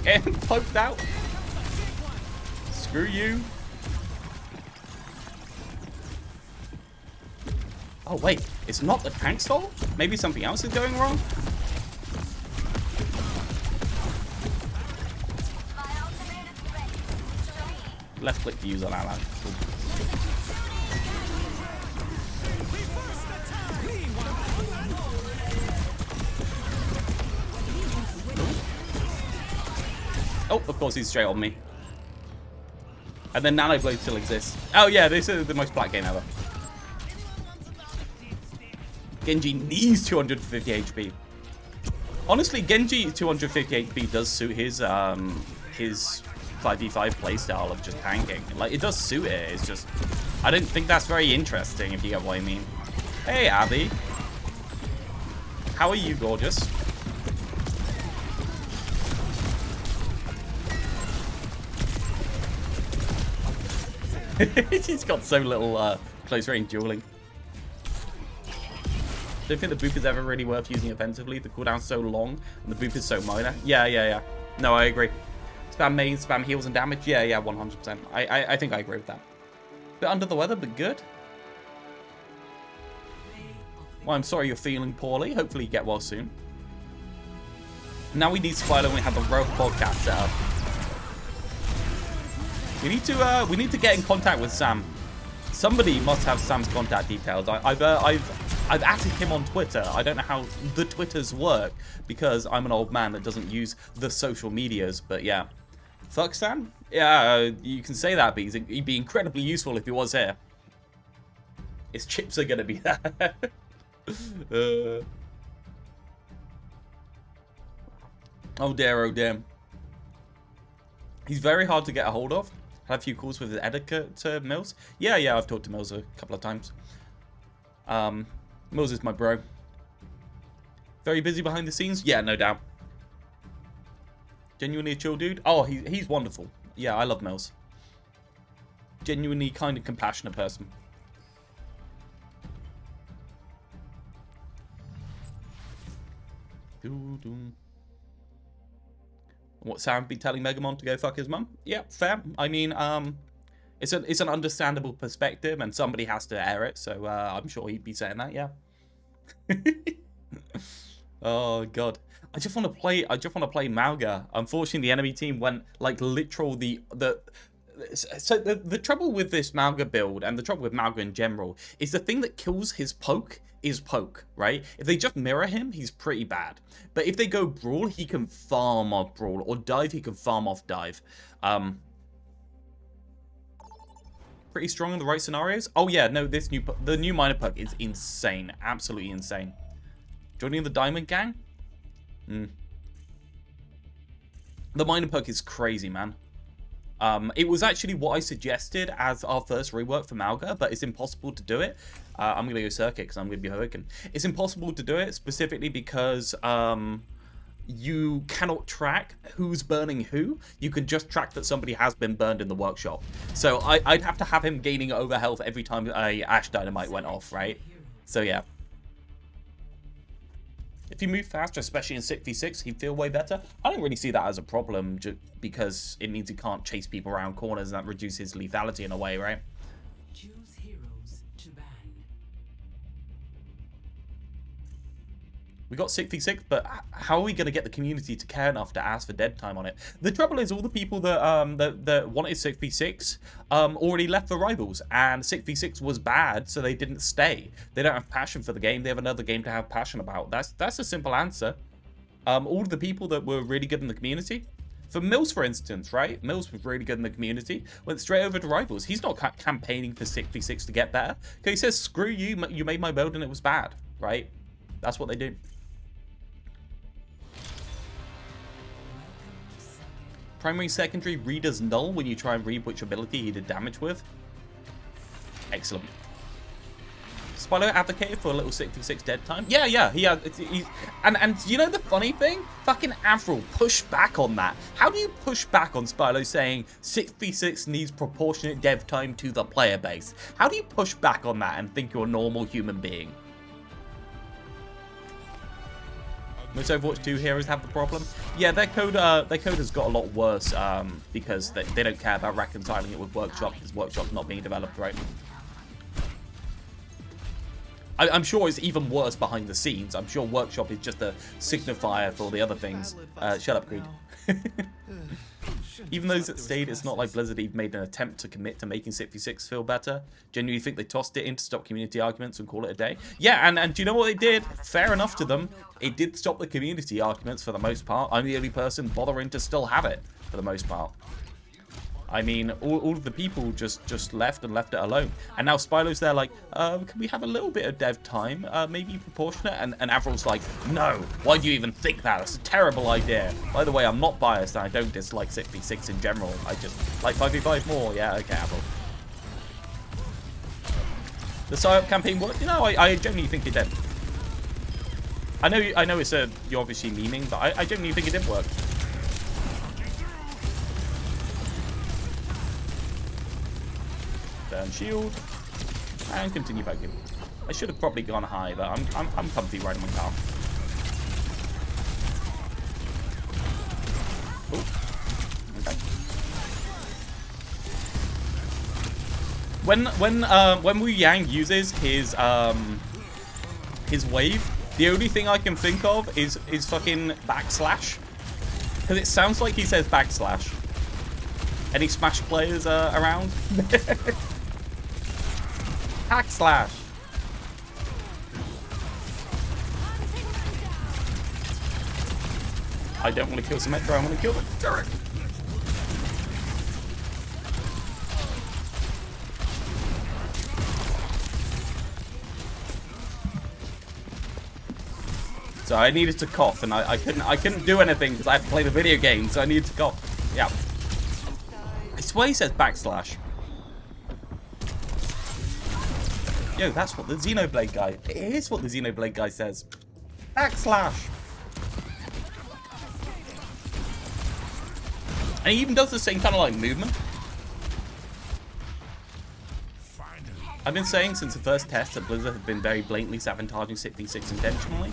Getting poked out. Screw you. Oh wait, it's not the tank stall? Maybe something else is going wrong? Left click to use on ally. Cool. Oh, of course he's straight on me. And then Nano Blade still exists. Oh yeah, this is the most black game ever. Genji needs 250 HP. Honestly, Genji 250 HP does suit his 5v5 playstyle of just tanking. Like, it does suit it. It's just, I don't think that's very interesting, if you get what I mean. Hey, Abby. How are you, gorgeous? She's got so little close range dueling. Don't think the boop is ever really worth using offensively. The cooldown's so long and the boop is so minor. Yeah. No, I agree. Spam main, spam heals and damage. Yeah, 100%. I think I agree with that. Bit under the weather, but good. Well, I'm sorry you're feeling poorly. Hopefully you get well soon. Now we need Spider and we have the Realth podcast set up. We need to get in contact with Sam. Somebody must have Sam's contact details. I've added him on Twitter. I don't know how the Twitters work because I'm an old man that doesn't use the social medias. But yeah, fuck Sam. Yeah, you can say that, but he'd be incredibly useful if he was here. His chips are gonna be there. Oh dear, oh dear. He's very hard to get a hold of. Had a few calls with his editor to Mills. Yeah, I've talked to Mills a couple of times. Mills is my bro. Very busy behind the scenes? Yeah, no doubt. Genuinely a chill dude? Oh, he's wonderful. Yeah, I love Mills. Genuinely kind and compassionate person. What Sam be telling Megamon to go fuck his mum? Yeah, fair. I mean, it's an understandable perspective, and somebody has to air it, so I'm sure he'd be saying that. Yeah. Oh god, I just want to play Mauga. Unfortunately, the enemy team went like literal So the trouble with this Mauga build, and the trouble with Mauga in general, is the thing that kills his poke is poke, right? If they just mirror him, he's pretty bad. But if they go brawl, he can farm off brawl, or dive, he can farm off dive. Pretty strong in the right scenarios. Oh yeah, no, the new minor perk is insane, absolutely insane. Joining the diamond gang? The minor perk is crazy, man. It was actually what I suggested as our first rework for Mauga, but it's impossible to do it. I'm going to go circuit because I'm going to be Hoboken. It's impossible to do it specifically because you cannot track who's burning who. You can just track that somebody has been burned in the workshop. So I'd have to have him gaining over health every time a Ash Dynamite went off, right? So yeah. If you move faster, especially in 6v6, he'd feel way better. I don't really see that as a problem, just because it means he can't chase people around corners, and that reduces lethality in a way, right? Choose heroes to ban. We got 6v6, but how are we going to get the community to care enough to ask for dead time on it? The trouble is all the people that wanted 6v6 already left for Rivals, and 6v6 was bad, so they didn't stay. They don't have passion for the game. They have another game to have passion about. That's a simple answer. All of the people that were really good in the community, for Mills, for instance, right? Mills was really good in the community, went straight over to Rivals. He's not campaigning for 6v6 to get better. Okay, he says, screw you, you made my build and it was bad, right? That's what they do. Primary, secondary, reader's null when you try and read which ability he did damage with. Excellent. Spylo advocated for a little 6v6 dead time. Yeah, he had. And you know the funny thing? Fucking Avril pushed back on that. How do you push back on Spylo saying 6v6 needs proportionate dev time to the player base? How do you push back on that and think you're a normal human being? Most Overwatch 2 heroes have the problem. Yeah, their code has got a lot worse because they don't care about reconciling it with Workshop, because Workshop's not being developed right. I'm sure it's even worse behind the scenes. I'm sure Workshop is just a signifier for the other things. Shut up, Creed. Even those that stayed, it's not like Blizzard even made an attempt to commit to making 6v6 feel better. Genuinely think they tossed it in to stop community arguments and call it a day. Yeah, and do you know what they did? Fair enough to them. It did stop the community arguments for the most part. I'm the only person bothering to still have it for the most part. I mean, all of the people just left and left it alone. And now Spylo's there like, can we have a little bit of dev time? Maybe proportionate? And Avril's like, no, why do you even think that? That's a terrible idea. By the way, I'm not biased and I don't dislike 6v6 in general. I just like 5v5 more. Yeah, okay, Avril. The PsyOp campaign worked? You know, I genuinely think it did. I know it's you're obviously memeing, but I genuinely think it did work. Turn shield and continue poking. I should have probably gone high, but I'm comfy riding my car. Ooh. Okay. When Wu Yang uses his wave, the only thing I can think of is fucking backslash, because it sounds like he says backslash. Any Smash players around? Backslash. I don't want to kill Symmetra, I want to kill the turret. So I needed to cough, and I couldn't do anything because I had to play the video game, so I needed to cough. Yeah. I swear he says backslash. Yo, that's what the Xenoblade guy... It is what the Xenoblade guy says. Backslash. And he even does the same kind of like movement. I've been saying since the first test that Blizzard have been very blatantly sabotaging 66 intentionally.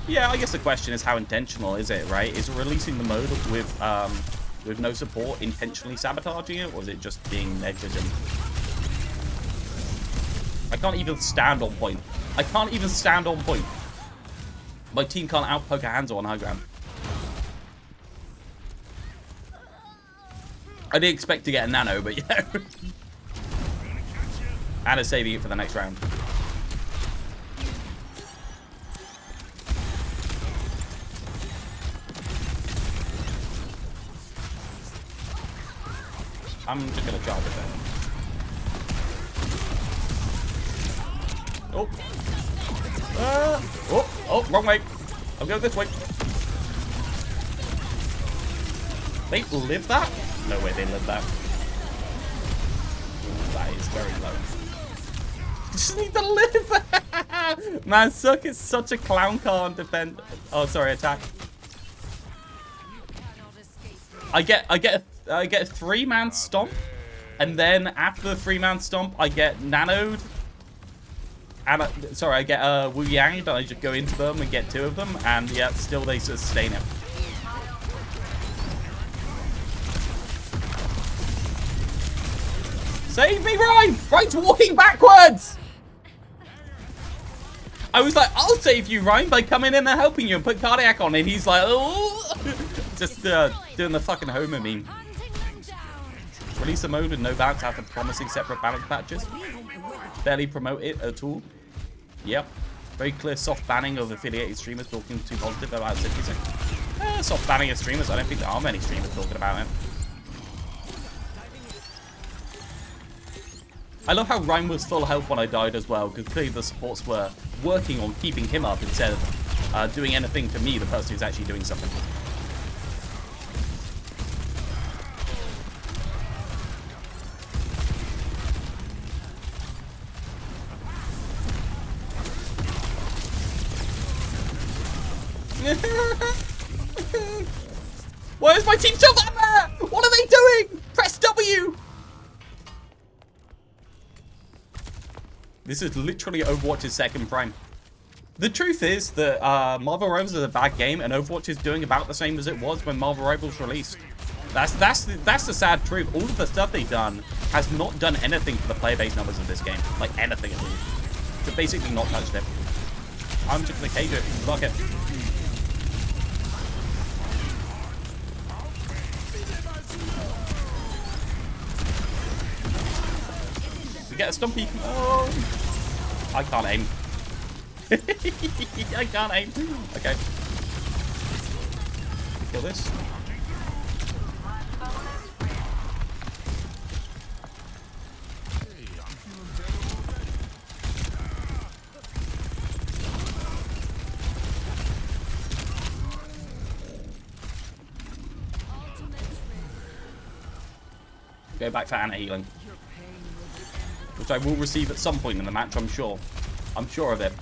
Yeah, I guess the question is how intentional is it, right? Is releasing the mode with no support intentionally sabotaging it, or is it just being negligent? I can't even stand on point. I can't even stand on point. My team can't outpoke a Hanzo on high ground. I didn't expect to get a nano, but yeah. Anna's saving it for the next round. I'm just gonna charge it then. Oh, wrong way. I'll go this way. They live that? No way they live that. That is very low. Just need to live. Man, Suck is such a clown car on defend. Oh, sorry, attack. I get a 3-man stomp, and then after the 3-man stomp, I get nanoed. And I get Wu Yang, and I just go into them and get 2 of them, and yeah, still they sustain it. Save me, Ryan! Ryan's walking backwards! I was like, I'll save you, Ryan, by coming in and helping you and put cardiac on, and he's like, oh! Just doing the fucking Homer meme. Release a mode with no balance after promising separate balance patches. Barely promote it at all. Yep. Very clear soft banning of affiliated streamers talking too positive about cities. Soft banning of streamers. I don't think there are many streamers talking about it. I love how Ryan was full health when I died as well, because clearly the supports were working on keeping him up instead of doing anything for me, the person who's actually doing something. Why is my team still down there? What are they doing? Press W! This is literally Overwatch's second prime. The truth is that Marvel Rivals is a bad game, and Overwatch is doing about the same as it was when Marvel Rivals released. That's the sad truth. All of the stuff they've done has not done anything for the player base numbers of this game. Like anything at all. They've basically not touched it. I'm just gonna cage it. Fuck it. We get a stumpy. Oh, I can't aim. I can't aim. Okay. Kill this. Go back for Anna healing, which I will receive at some point in the match, I'm sure. I'm sure of it.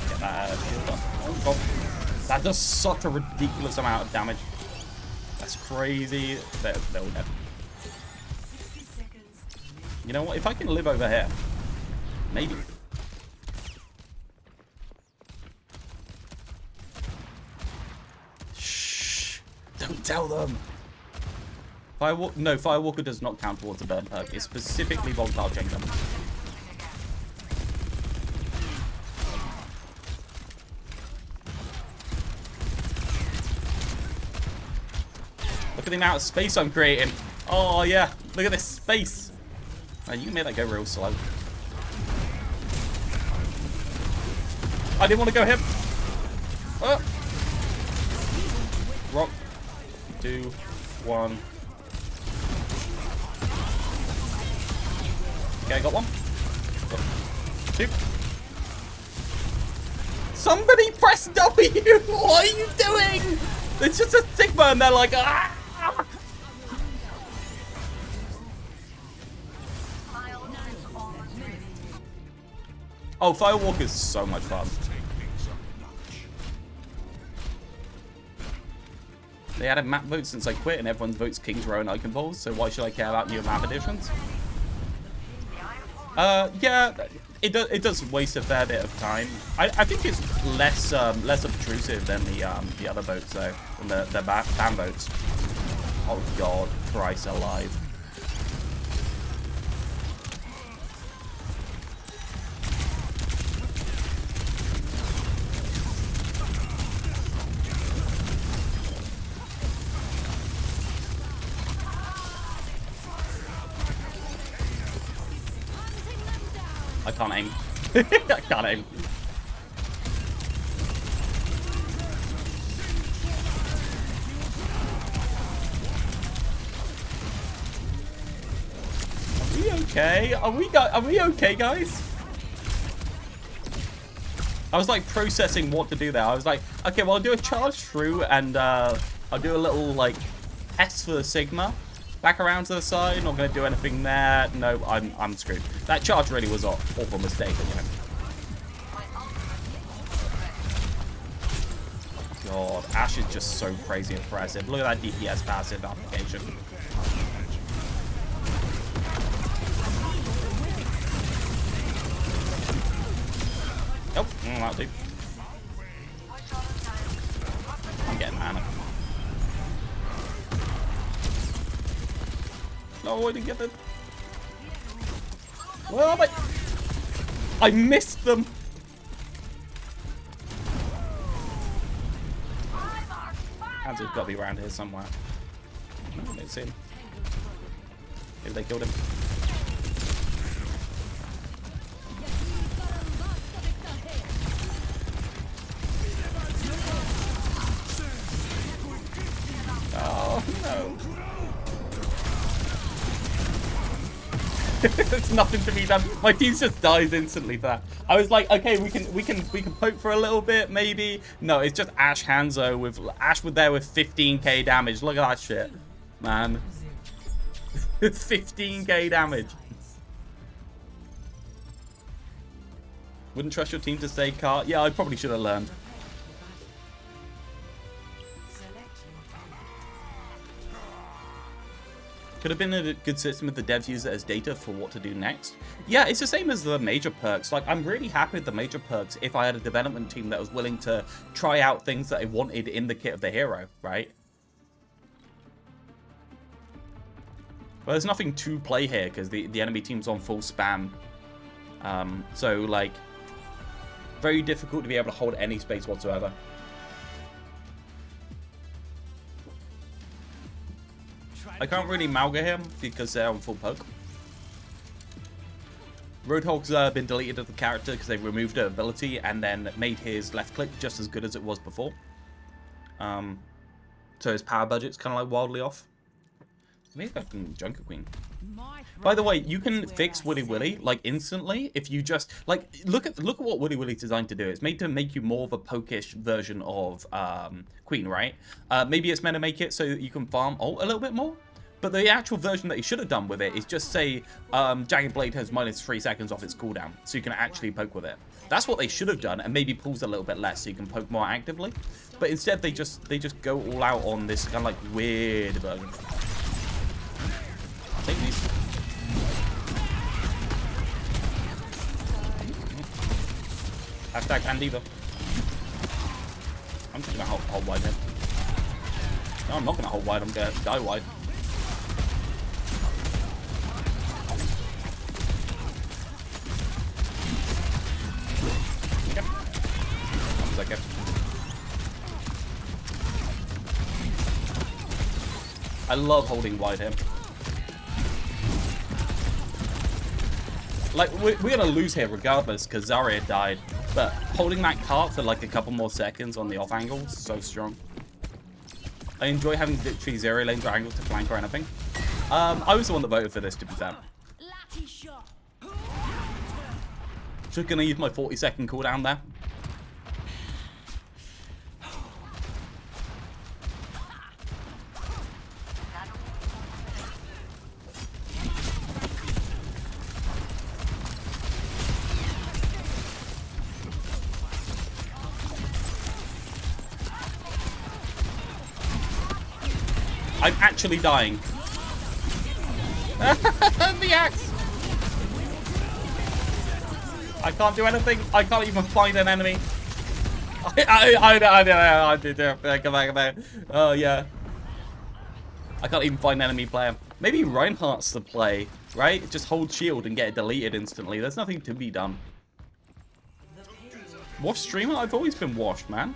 Get that shield up. Oh, God. That does such a ridiculous amount of damage. That's crazy. They're all dead. You know what? If I can live over here, maybe. Don't tell them. Firewalker does not count towards a burn perk. It's specifically volatile chamber. Look at the amount of space I'm creating. Oh yeah, look at this space. Oh, you can make that go real slow. I didn't want to go him. Rock. 2, 1. Okay, I got one. Got two. Somebody press W! What are you doing? It's just a Sigma and they're like, ah! Oh, Firewalk is so much fun. They added map votes since I quit and everyone votes King's Row and Icon Balls, so why should I care about new map additions? Yeah, it does waste a fair bit of time. I think it's less obtrusive than the other votes though, than the ban votes. Oh god, Christ alive. I can't aim. I can't aim. Are we okay? Are we okay, guys? I was like processing what to do there. I was like, okay, well I'll do a charge through and I'll do a little like S for the Sigma. Back around to the side, not going to do anything there. No, I'm screwed. That charge really was an awful mistake, you know. God, Ashe is just so crazy impressive. Look at that DPS passive application. Nope, that'll do. I'm getting mana. No, I didn't get them. Well, I missed them. Hands have got to be around here somewhere. No, I don't see him. Maybe they killed him. Oh no. There's nothing to be done. My team just dies instantly for that. I was like, okay, we can poke for a little bit, maybe. No, it's just Ashe Hanzo with Ashe there with 15k damage. Look at that shit, man. 15k damage. Wouldn't trust your team to stay car. Yeah, I probably should have learned. Could have been a good system if the devs use it as data for what to do next. Yeah, it's the same as the major perks. Like, I'm really happy with the major perks if I had a development team that was willing to try out things that I wanted in the kit of the hero, right? But there's nothing to play here because the enemy team's on full spam. So, like, very difficult to be able to hold any space whatsoever. I can't really Mauga him because they're on full poke. Roadhog's been deleted as the character because they removed the ability and then made his left click just as good as it was before. So his power budget's kind of like wildly off. Maybe I can Junker Queen. By the way, you can fix Willy Willy like instantly if you just like look at what Willy Willy's designed to do. It's made to make you more of a pokish version of Queen, right? Maybe it's meant to make it so that you can farm ult a little bit more. But the actual version that you should have done with it is just say Jagged Blade has -3 seconds off its cooldown, so you can actually poke with it. That's what they should have done, and maybe pulls a little bit less so you can poke more actively. But instead, they just go all out on this kind of like weird version. Take these. Hashtag Andiva. I'm just gonna hold wide here. No, I'm not gonna hold wide. I'm gonna die wide. Okay. I love holding wide here. Like, we're gonna lose here regardless because Zarya died. But holding that cart for like a couple more seconds on the off angle is so strong. I enjoy having literally 0 lanes or angles to flank or anything. I was the one that voted for this, to be fair. Just gonna use my 40-second cooldown there. I'm actually dying. The axe! I can't do anything. I can't even find an enemy. I did it. Come back. Oh, yeah. I can't even find an enemy player. Maybe Reinhardt's the play, right? Just hold shield and get it deleted instantly. There's nothing to be done. Wash streamer? I've always been washed, man.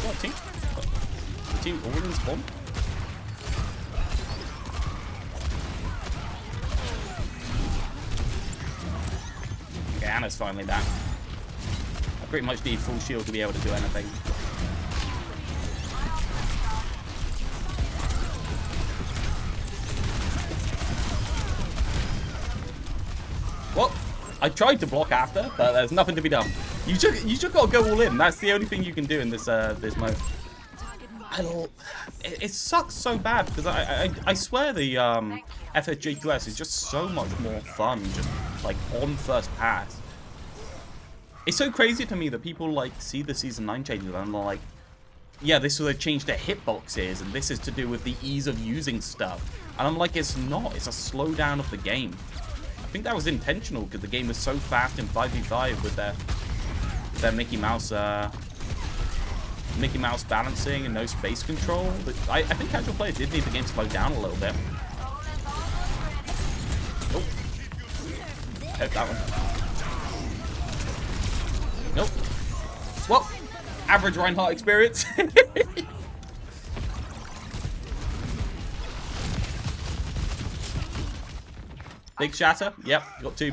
What team? The team all in spawn? Okay, Anna's finally back. I pretty much need full shield to be able to do anything. Well, I tried to block after, but there's nothing to be done. You just gotta go all in. That's the only thing you can do in this this mode. It sucks so bad because I swear the FSJQS is just so much more fun, just like on first pass. It's so crazy to me that people like see the season 9 changes and they're like, yeah, this will change their hitboxes and this is to do with the ease of using stuff. And I'm like, it's not. It's a slowdown of the game. I think that was intentional because the game was so fast in 5v5 with their Mickey Mouse balancing and no space control. But I think casual players did need the game to slow down a little bit. Oh, hit that one. Nope. Well, average Reinhardt experience. Big shatter. Yep, got 2.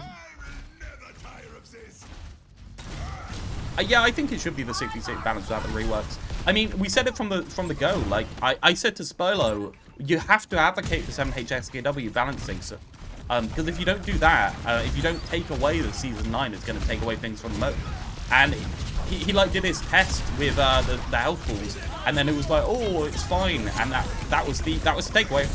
Yeah, I think it should be the 66 balance without the reworks. I mean, we said it from the go. Like, I said to Spolo, you have to advocate for 7H SKW balancing. So, because if you don't do that, if you don't take away the season 9, it's going to take away things from the mode. And he like did his test with the health pools, and then it was like, oh, it's fine, and that was the takeaway.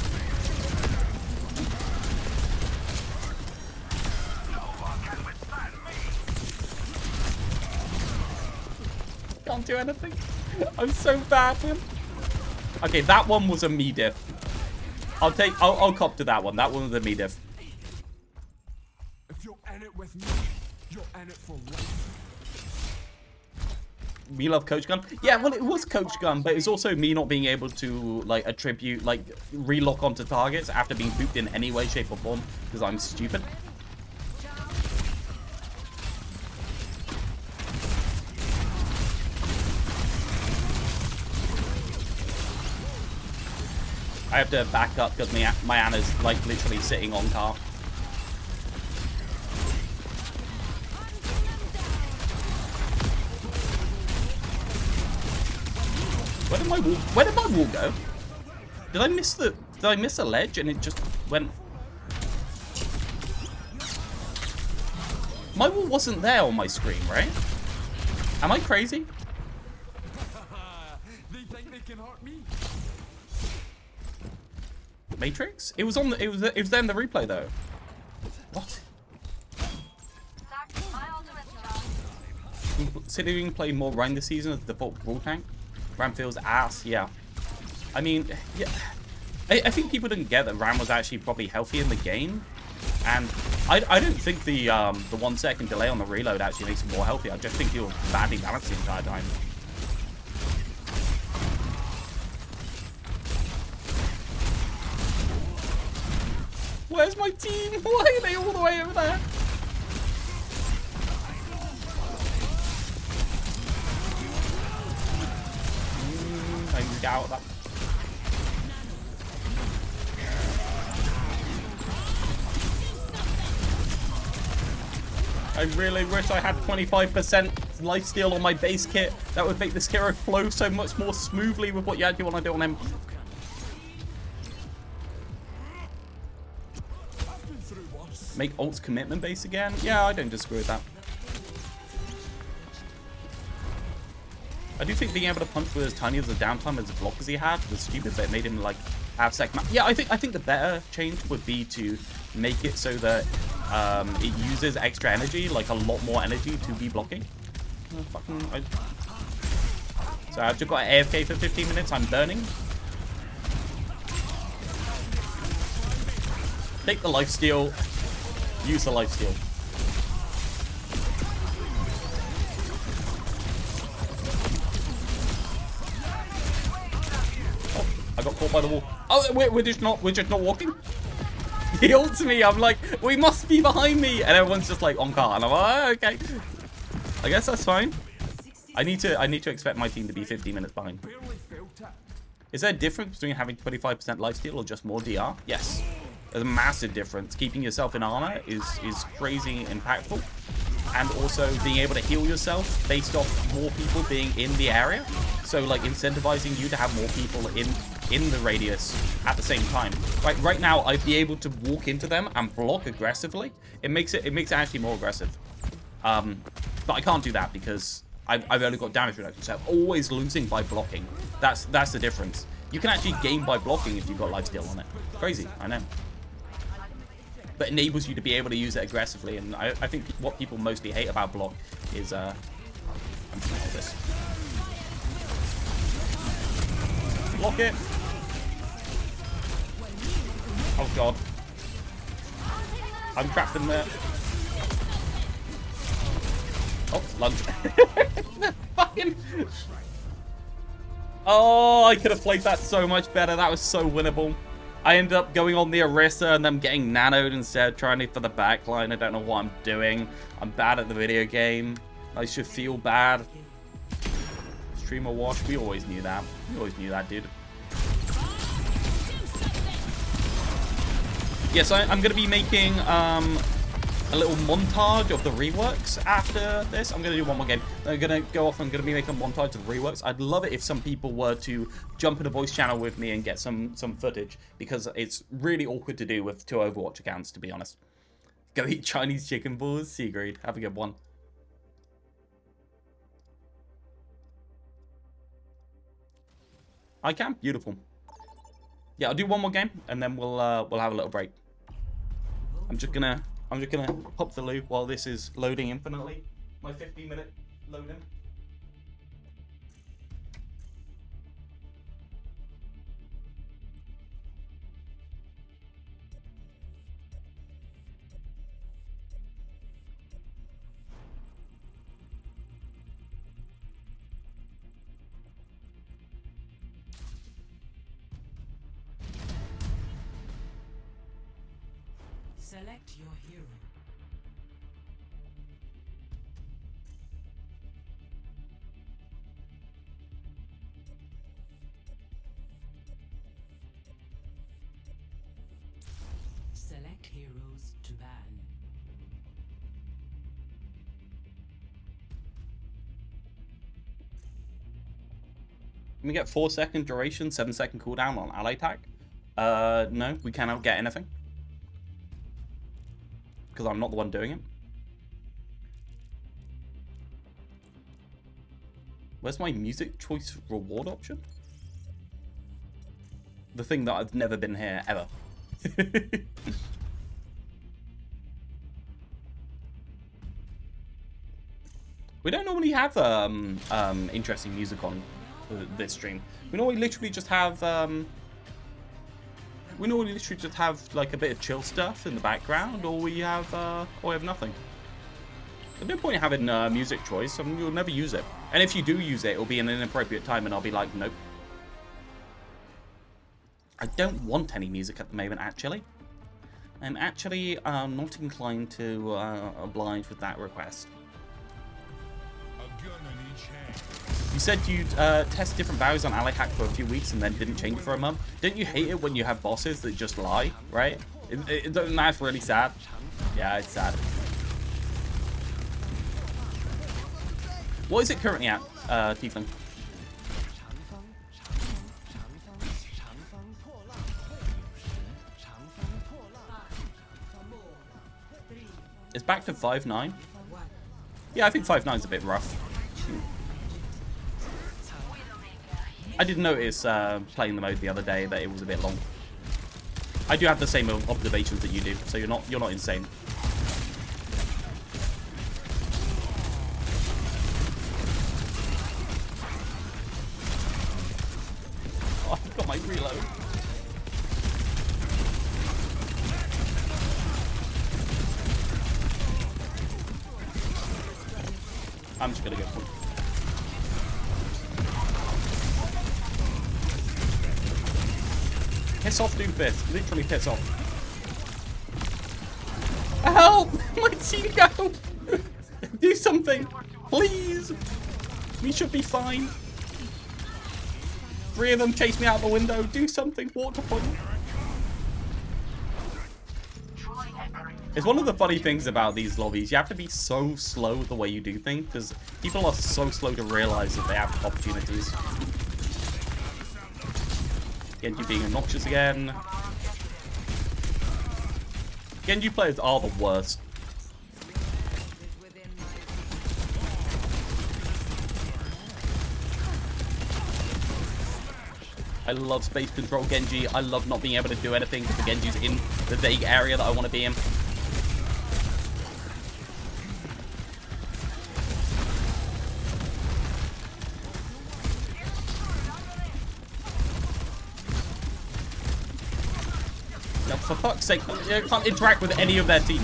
Can't do anything. I'm so bad, man. Okay, that one was a me diff. I'll cop to that one. That one was a me diff. If you're in it with me, you're in it for life. Me love Coach Gun. Yeah, well, it was Coach Gun, but it's also me not being able to like attribute, like relock onto targets after being booped in any way, shape, or form because I'm stupid. I have to back up because my Anna's like literally sitting on car. Where did my wall go? Did I miss a ledge and it just went? My wall wasn't there on my screen, right? Am I crazy? They think they can hurt me. Matrix? It was on the, it was there in the replay though. What? Considering playing more Rhine this season as the default brawl tank, Ram feels ass. Yeah, I mean, yeah, I think people didn't get that Ram was actually probably healthy in the game, and I don't think the 1 second delay on the reload actually makes him more healthy. I just think he was badly balanced the entire time. Where's my team? Why are they all the way over there? I can get out of that. really wish I had 25% lifesteal on my base kit. That would make this hero flow so much more smoothly with what you actually want to do on him. Make ults commitment base again? Yeah, I don't disagree with that. I do think being able to punch with as tiny as the downtime as the block as he had was stupid, but it made him like have second. Yeah, I think the better change would be to make it so that it uses extra energy, like a lot more energy to be blocking. So I've just got AFK for 15 minutes. I'm burning. Take the lifesteal. Use the lifesteal. I got caught by the wall. Oh, we're just not walking. He ults me. I'm like, we must be behind me, and everyone's just like on car, and I'm like, oh, okay. I guess that's fine. I need to expect my team to be 15 minutes behind. Is there a difference between having 25% lifesteal or just more DR? Yes, there's a massive difference. Keeping yourself in armor is crazy impactful, and also being able to heal yourself based off more people being in the area. So like incentivizing you to have more people in the radius at the same time. Right now, I'd be able to walk into them and block aggressively. It makes it actually more aggressive. But I can't do that because I've only got damage reduction, so I'm always losing by blocking. That's the difference. You can actually gain by blocking if you've got lifesteal on it. Crazy, I know. But enables you to be able to use it aggressively, and I think what people mostly hate about block is I'm just gonna hold this. Block it. Oh god. I'm trapped in there. Oh, lunge. Fucking. Oh, I could have played that so much better. That was so winnable. I ended up going on the Orisa and then getting nanoed instead, trying for the backline. I don't know what I'm doing. I'm bad at the video game. I should feel bad. Streamer wash. We always knew that. We always knew that, dude. Yes, I'm going to be making a little montage of the reworks after this. I'm going to do one more game. I'm going to go off and going to be making a montage of the reworks. I'd love it if some people were to jump in a voice channel with me and get some footage, because it's really awkward to do with 2 Overwatch accounts, to be honest. Go eat Chinese chicken balls. See, agreed. Have a good one. I can. Beautiful. Yeah, I'll do one more game and then we'll have a little break. I'm just gonna pop the loop while this is loading infinitely. My 15-minute loading. Select your hero. Select heroes to ban. Can we get 4-second duration, 7-second cooldown on ally tag? No, we cannot get anything. Because I'm not the one doing it. Where's my music choice reward option? The thing that I've never been here, ever. We don't normally have interesting music on this stream. We normally literally just have like a bit of chill stuff in the background, or we have nothing. There's no point in having music choice. I mean, you'll never use it. And if you do use it, it'll be in an inappropriate time, and I'll be like, nope. I don't want any music at the moment, actually. I'm actually not inclined to oblige with that request. You said you'd test different values on ally hack for a few weeks and then didn't change for a month. Don't you hate it when you have bosses that just lie, right? That's really sad. Yeah, it's sad. What is it currently at, Tiefling? It's back to 5-9. Yeah, I think 5-9 is a bit rough. I did notice playing the mode the other day that it was a bit long. I do have the same observations that you do, so you're not insane. Oh, I've got my reload. I'm just gonna go for it. Piss off, Doomfist. Literally piss off. Help! My team go! Do something! Please! We should be fine. 3 of them chase me out the window. Do something. Water point. It's one of the funny things about these lobbies. You have to be so slow with the way you do things, because people are so slow to realize that they have opportunities. Genji being obnoxious again. Genji players are the worst. I love space control Genji. I love not being able to do anything because the Genji's in the vague area that I want to be in. No, for fuck's sake, I can't interact with any of their team.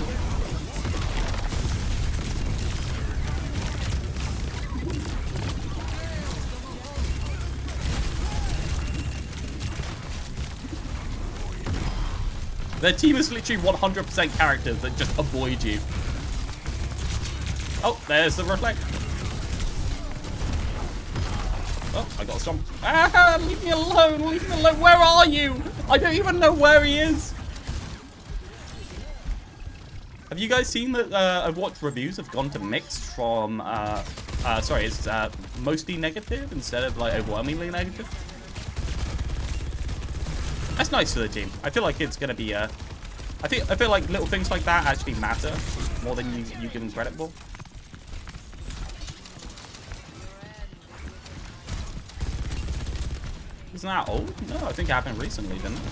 Their team is literally 100% characters that just avoid you. Oh, there's the reflect. Oh, I got a stomp. Ah, leave me alone, leave me alone. Where are you? I don't even know where he is. Have you guys seen that Overwatch reviews have gone to mixed from, sorry, it's mostly negative instead of like overwhelmingly negative? That's nice for the team. I feel like it's gonna be I feel like little things like that actually matter more than you give them credit for. Isn't that old? No, I think it happened recently, didn't it?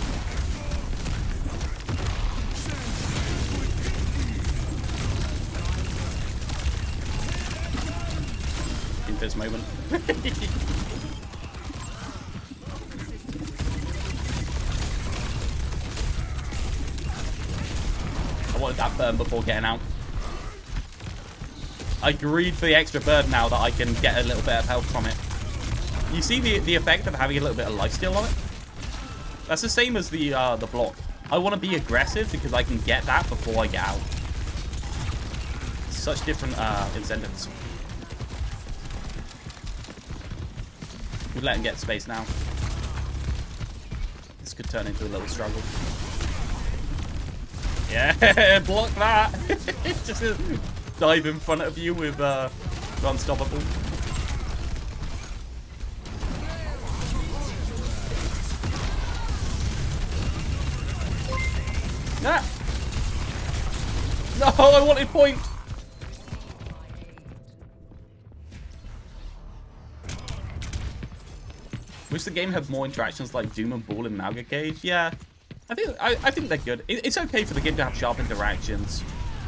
In this moment. I wanted that burn before getting out. I agreed for the extra burn now that I can get a little bit of health from it. You see the effect of having a little bit of lifesteal on it? That's the same as the block. I want to be aggressive because I can get that before I get out. Such different incentives. We let him get space now. This could turn into a little struggle. Yeah, block that. Just dive in front of you with unstoppable. Nah. No, I wanted point. Wish the game had more interactions like Doom and Ball in Mauga Cage. Yeah, I think they're good. It's okay for the game to have sharp interactions,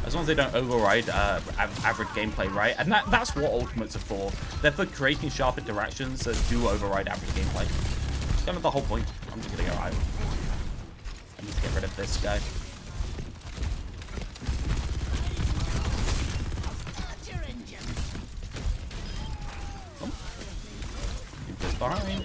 as long as they don't override average gameplay, right? And that's what Ultimates are for. They're for creating sharp interactions that do override average gameplay. That's kind of the whole point. I'm just gonna go out. I need to get rid of this guy. Oh. Keep this behind.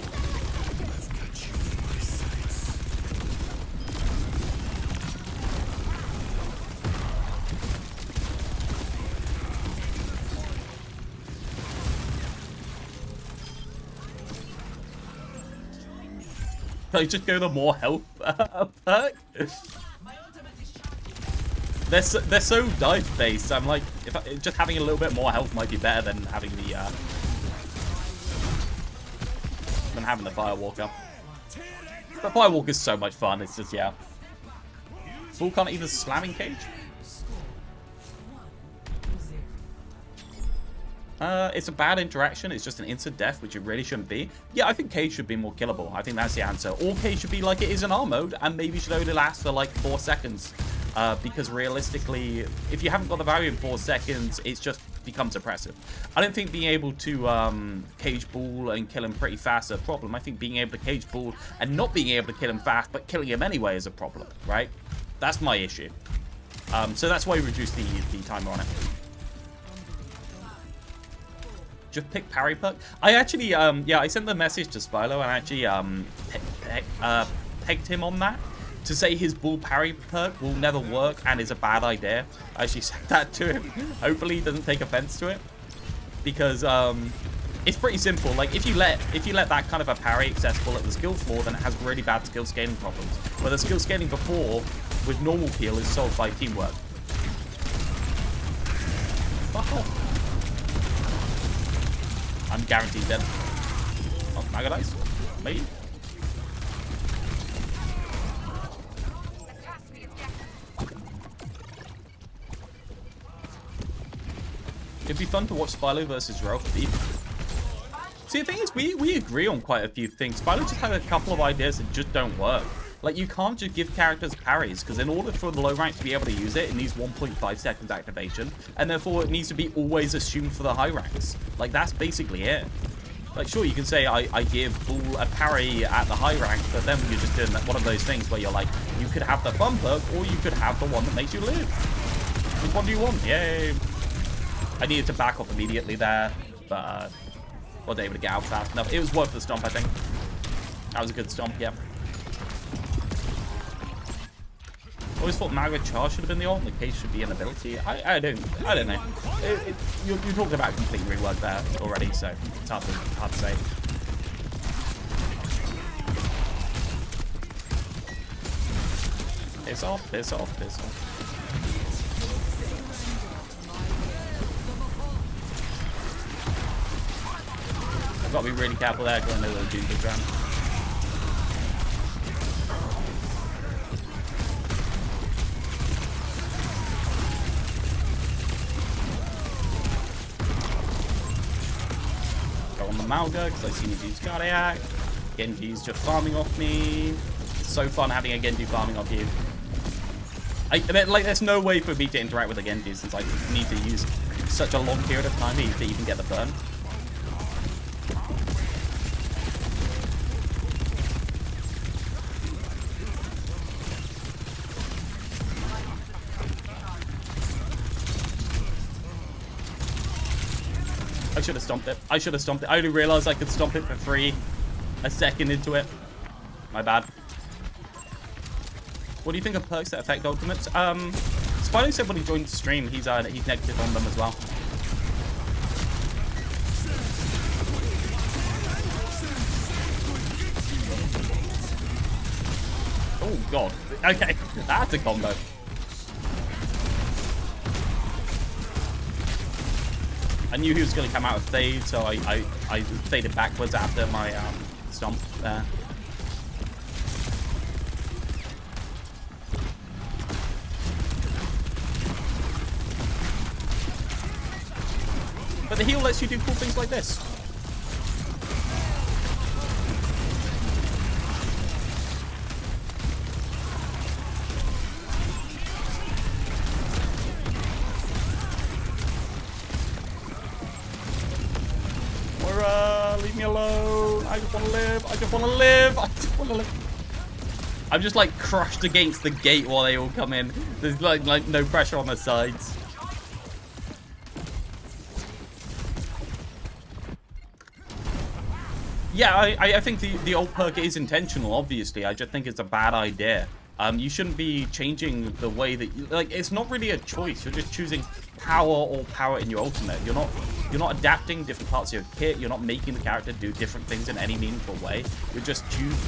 I just go the more health perk. They're so dive based. I'm like, just having a little bit more health might be better than having the Firewalker. The Firewalker is so much fun. It's just, yeah. Bull can't even slamming cage. It's a bad interaction. It's just an instant death, which it really shouldn't be. Yeah, I think Cage should be more killable. I think that's the answer. Or Cage should be like it is in our mode, and maybe should only last for like 4 seconds. Because realistically, if you haven't got the value in 4 seconds, it just becomes oppressive. I don't think being able to Cage Bull and kill him pretty fast is a problem. I think being able to Cage Bull and not being able to kill him fast, but killing him anyway is a problem, right? That's my issue. So that's why we reduced the timer on it. Just pick parry perk. I actually, yeah, I sent the message to Spylo and I actually pegged him on that to say his bull parry perk will never work and is a bad idea. I actually said that to him. Hopefully he doesn't take offense to it, because it's pretty simple. Like if you let that kind of a parry accessible at the skill floor, then it has really bad skill scaling problems. Where the skill scaling before with normal peel is solved by teamwork. Oh. I'm guaranteed dead. Oh, Mauga dice? Maybe? It'd be fun to watch Spylo versus Realth beat. See, the thing is, we agree on quite a few things. Spylo just had a couple of ideas that just don't work. Like, you can't just give characters parries, because in order for the low rank to be able to use it, it needs 1.5 seconds activation, and therefore it needs to be always assumed for the high ranks. Like, that's basically it. Like, sure, you can say, I give Bull a parry at the high rank, but then you're just doing one of those things where you're like, you could have the fun perk, or you could have the one that makes you live. Which one do you want? Yay! I needed to back off immediately there, but wasn't able to get out fast enough. It was worth the stomp, I think. That was a good stomp, yeah. Always thought Mauga charge should have been the ult, and the case should be an ability. I don't know. You're talking about a complete rework there already, so it's hard to say. Piss off, piss off, piss off. I've got to be really careful there because I know they'll do big round. Mauga, because I see Genji's cardiac. Genji's just farming off me. It's so fun having a Genji farming off you. Like, there's no way for me to interact with a Genji since I need to use such a long period of time to even get the burn. I should have stomped it. I should have stomped it. I only realized I could stomp it for free a second into it. My bad. What do you think of perks that affect ultimates? Spylo said when he joined the stream, he's negative on them as well. Oh god. Okay, that's a combo. I knew he was going to come out of fade, so I faded backwards after my stomp there. But the heal lets you do cool things like this. Leave me alone. I just want to live. I just want to live. I just want to live. I'm just like crushed against the gate while they all come in. There's like no pressure on the sides. Yeah, I think the ult perk is intentional, obviously. I just think it's a bad idea. You shouldn't be changing the way that you, like, it's not really a choice. You're just choosing power or power in your ultimate. You're not You're not adapting different parts of your kit. You're not making the character do different things in any meaningful way. You're just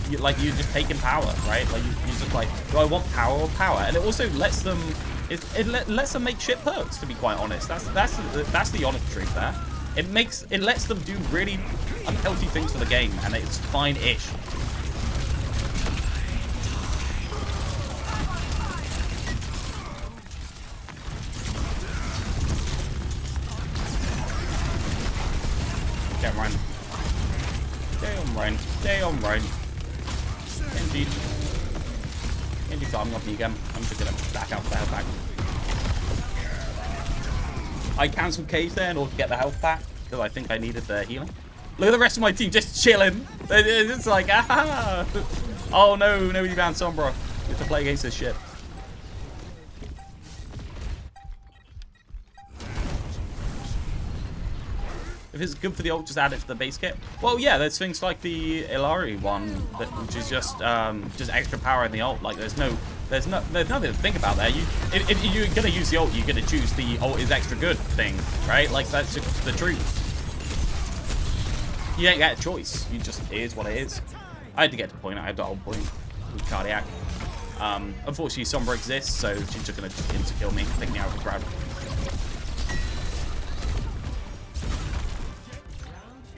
you're just taking power, right? Like you're just like, do I want power or power? And it also lets them lets them make shit perks. To be quite honest, that's the honest truth there. It lets them do really unhealthy things for the game, and it's fine-ish. Get Ryan. Stay on Ryan. Stay on Ryan. Indeed. Indeed, farming off me again. I'm just gonna back out for the health back. I cancelled Cage there in order to get the health back because I think I needed the healing. Look at the rest of my team just chilling. It's like, ah. Oh no, nobody banned Sombra. We have to play against this shit. If it's good for the ult, just add it to the base kit. Well, yeah, there's things like the Illari one, which is just extra power in the ult. Like there's nothing to think about there. If you're gonna use the ult, you're gonna choose the ult is extra good thing, right? Like that's just the truth. You don't get a choice. You just it is what it is. I had to get to point. I had to hold point with cardiac. Unfortunately, Sombra exists, so she's just gonna insta-kill me, take me out of the crowd.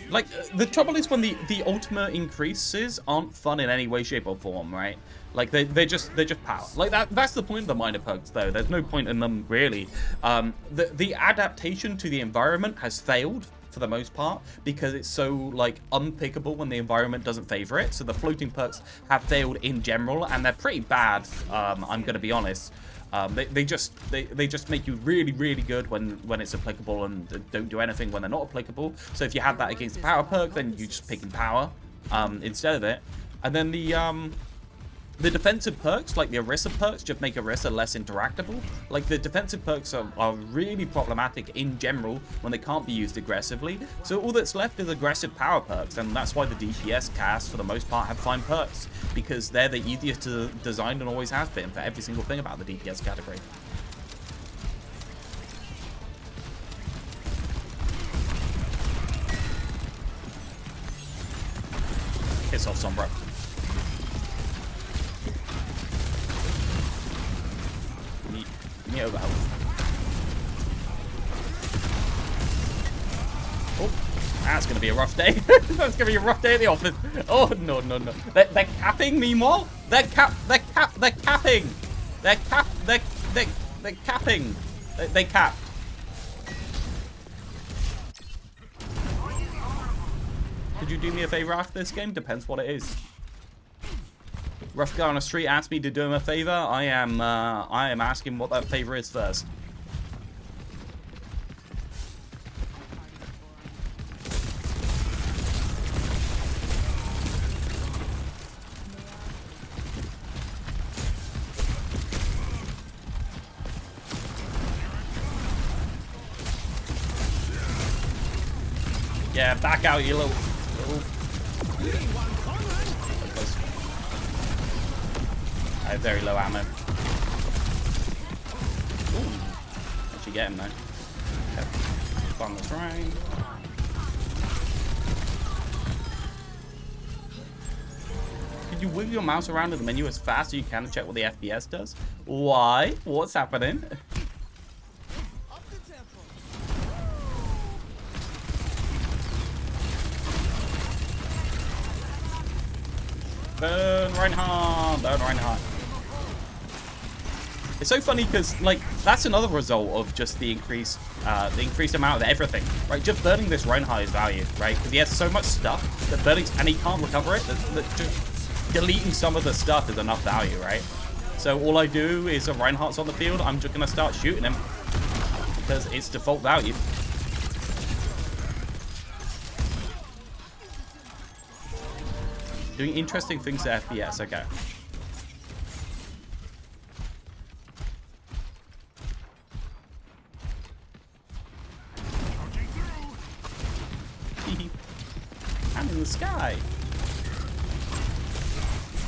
Like, the trouble is when the ultimate increases aren't fun in any way, shape, or form, right? Like, they're just power. Like, that's the point of the minor perks, though. There's no point in them, really. The adaptation to the environment has failed, for the most part, because it's so, like, unpickable when the environment doesn't favor it. So the floating perks have failed in general, and they're pretty bad, I'm going to be honest. They just make you really, really good when it's applicable and don't do anything when they're not applicable. So if you have that against the power perk, then you just pick in power instead of it. And then the defensive perks, like the Orisa perks, just make Orisa less interactable. Like the defensive perks are really problematic in general when they can't be used aggressively. So all that's left is aggressive power perks, and that's why the DPS casts for the most part have fine perks, because they're the easiest to design and always has been for every single thing about the DPS category. Piss off, Sombra. Over. Oh, that's gonna be a rough day. That's gonna be a rough day at the office. Oh no no no! They're capping. Meanwhile, they're capping. They're capping. They cap. Could you do me a favor after this game? Depends what it is. Rough guy on the street asked me to do him a favor. I am asking what that favor is first. Yeah, back out, you little. I have very low ammo. Ooh. Actually get him though. Okay. On the train. Could you wiggle your mouse around in the menu as fast as you can to check what the FPS does? Why? What's happening? Burn Reinhardt! Burn Reinhardt! It's so funny because, like, that's another result of just the increased amount of everything, right? Just burning this Reinhardt is value, right? Because he has so much stuff that burning, and he can't recover it. That just deleting some of the stuff is enough value, right? So all I do is if Reinhardt's on the field, I'm just gonna start shooting him because it's default value. Doing interesting things to FPS, okay. I'm in the sky.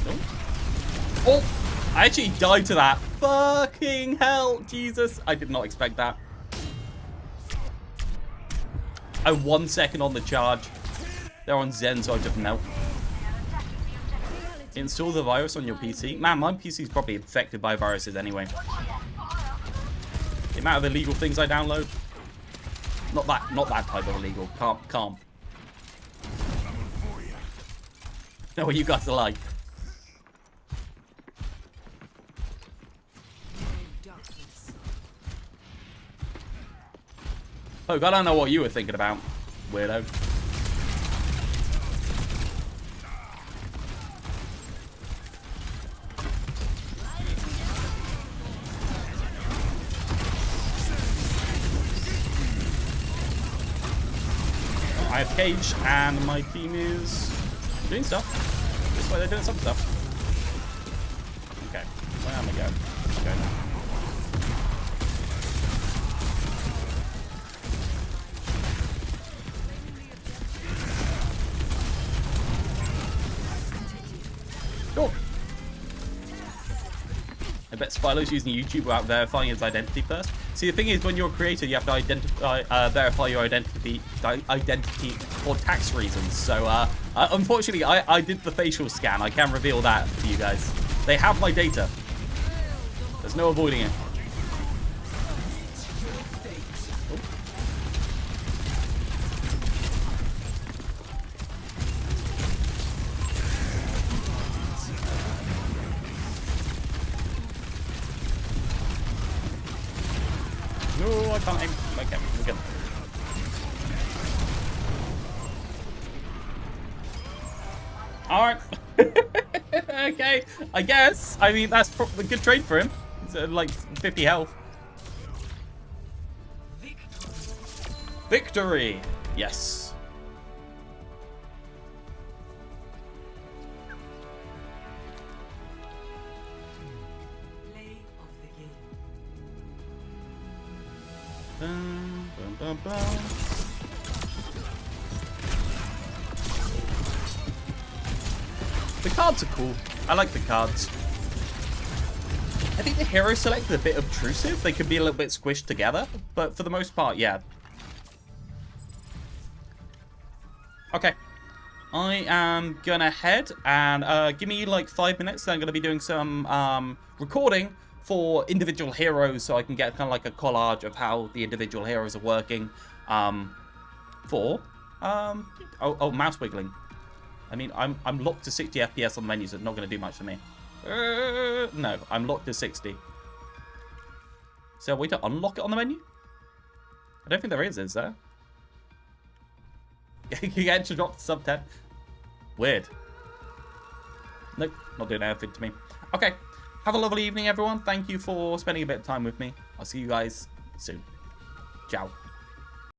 Nope. Oh! I actually died to that. Fucking hell, Jesus. I did not expect that. I'm 1 second on the charge. They're on Zen, so I just melt. Install the virus on your PC. Man, my PC is probably infected by viruses anyway. The amount of illegal things I download. Not that type of illegal. Calm. Know what you guys are like. Oh, God, I don't know what you were thinking about, weirdo. I have Cage, and my team is doing stuff. This way they're doing some stuff. Okay, where am I going? Okay. Cool. I bet Spylo's using YouTube without verifying his identity first. See, the thing is, when you're a creator, you have to verify your identity for tax reasons. So, unfortunately, I did the facial scan. I can reveal that to you guys. They have my data. There's no avoiding it. No, I can't aim. Okay, we're good. Alright. Okay, I guess. I mean, that's probably a good trade for him. It's like 50 health. Victory! Yes. Play of the game. Bum, bum, bum, bum. The cards are cool. I like the cards. I think the hero select is a bit obtrusive. They could be a little bit squished together, but for the most part, yeah. Okay. I am gonna head and give me like 5 minutes. Then I'm gonna be doing some recording for individual heroes, so I can get kind of like a collage of how the individual heroes are working. Oh, mouse wiggling. I mean, I'm locked to 60 FPS on the menu, so it's not going to do much for me. No, I'm locked to 60. Is there a way to unlock it on the menu? I don't think there is there? You get to drop to sub 10. Weird. Nope, not doing anything to me. Okay, have a lovely evening, everyone. Thank you for spending a bit of time with me. I'll see you guys soon. Ciao.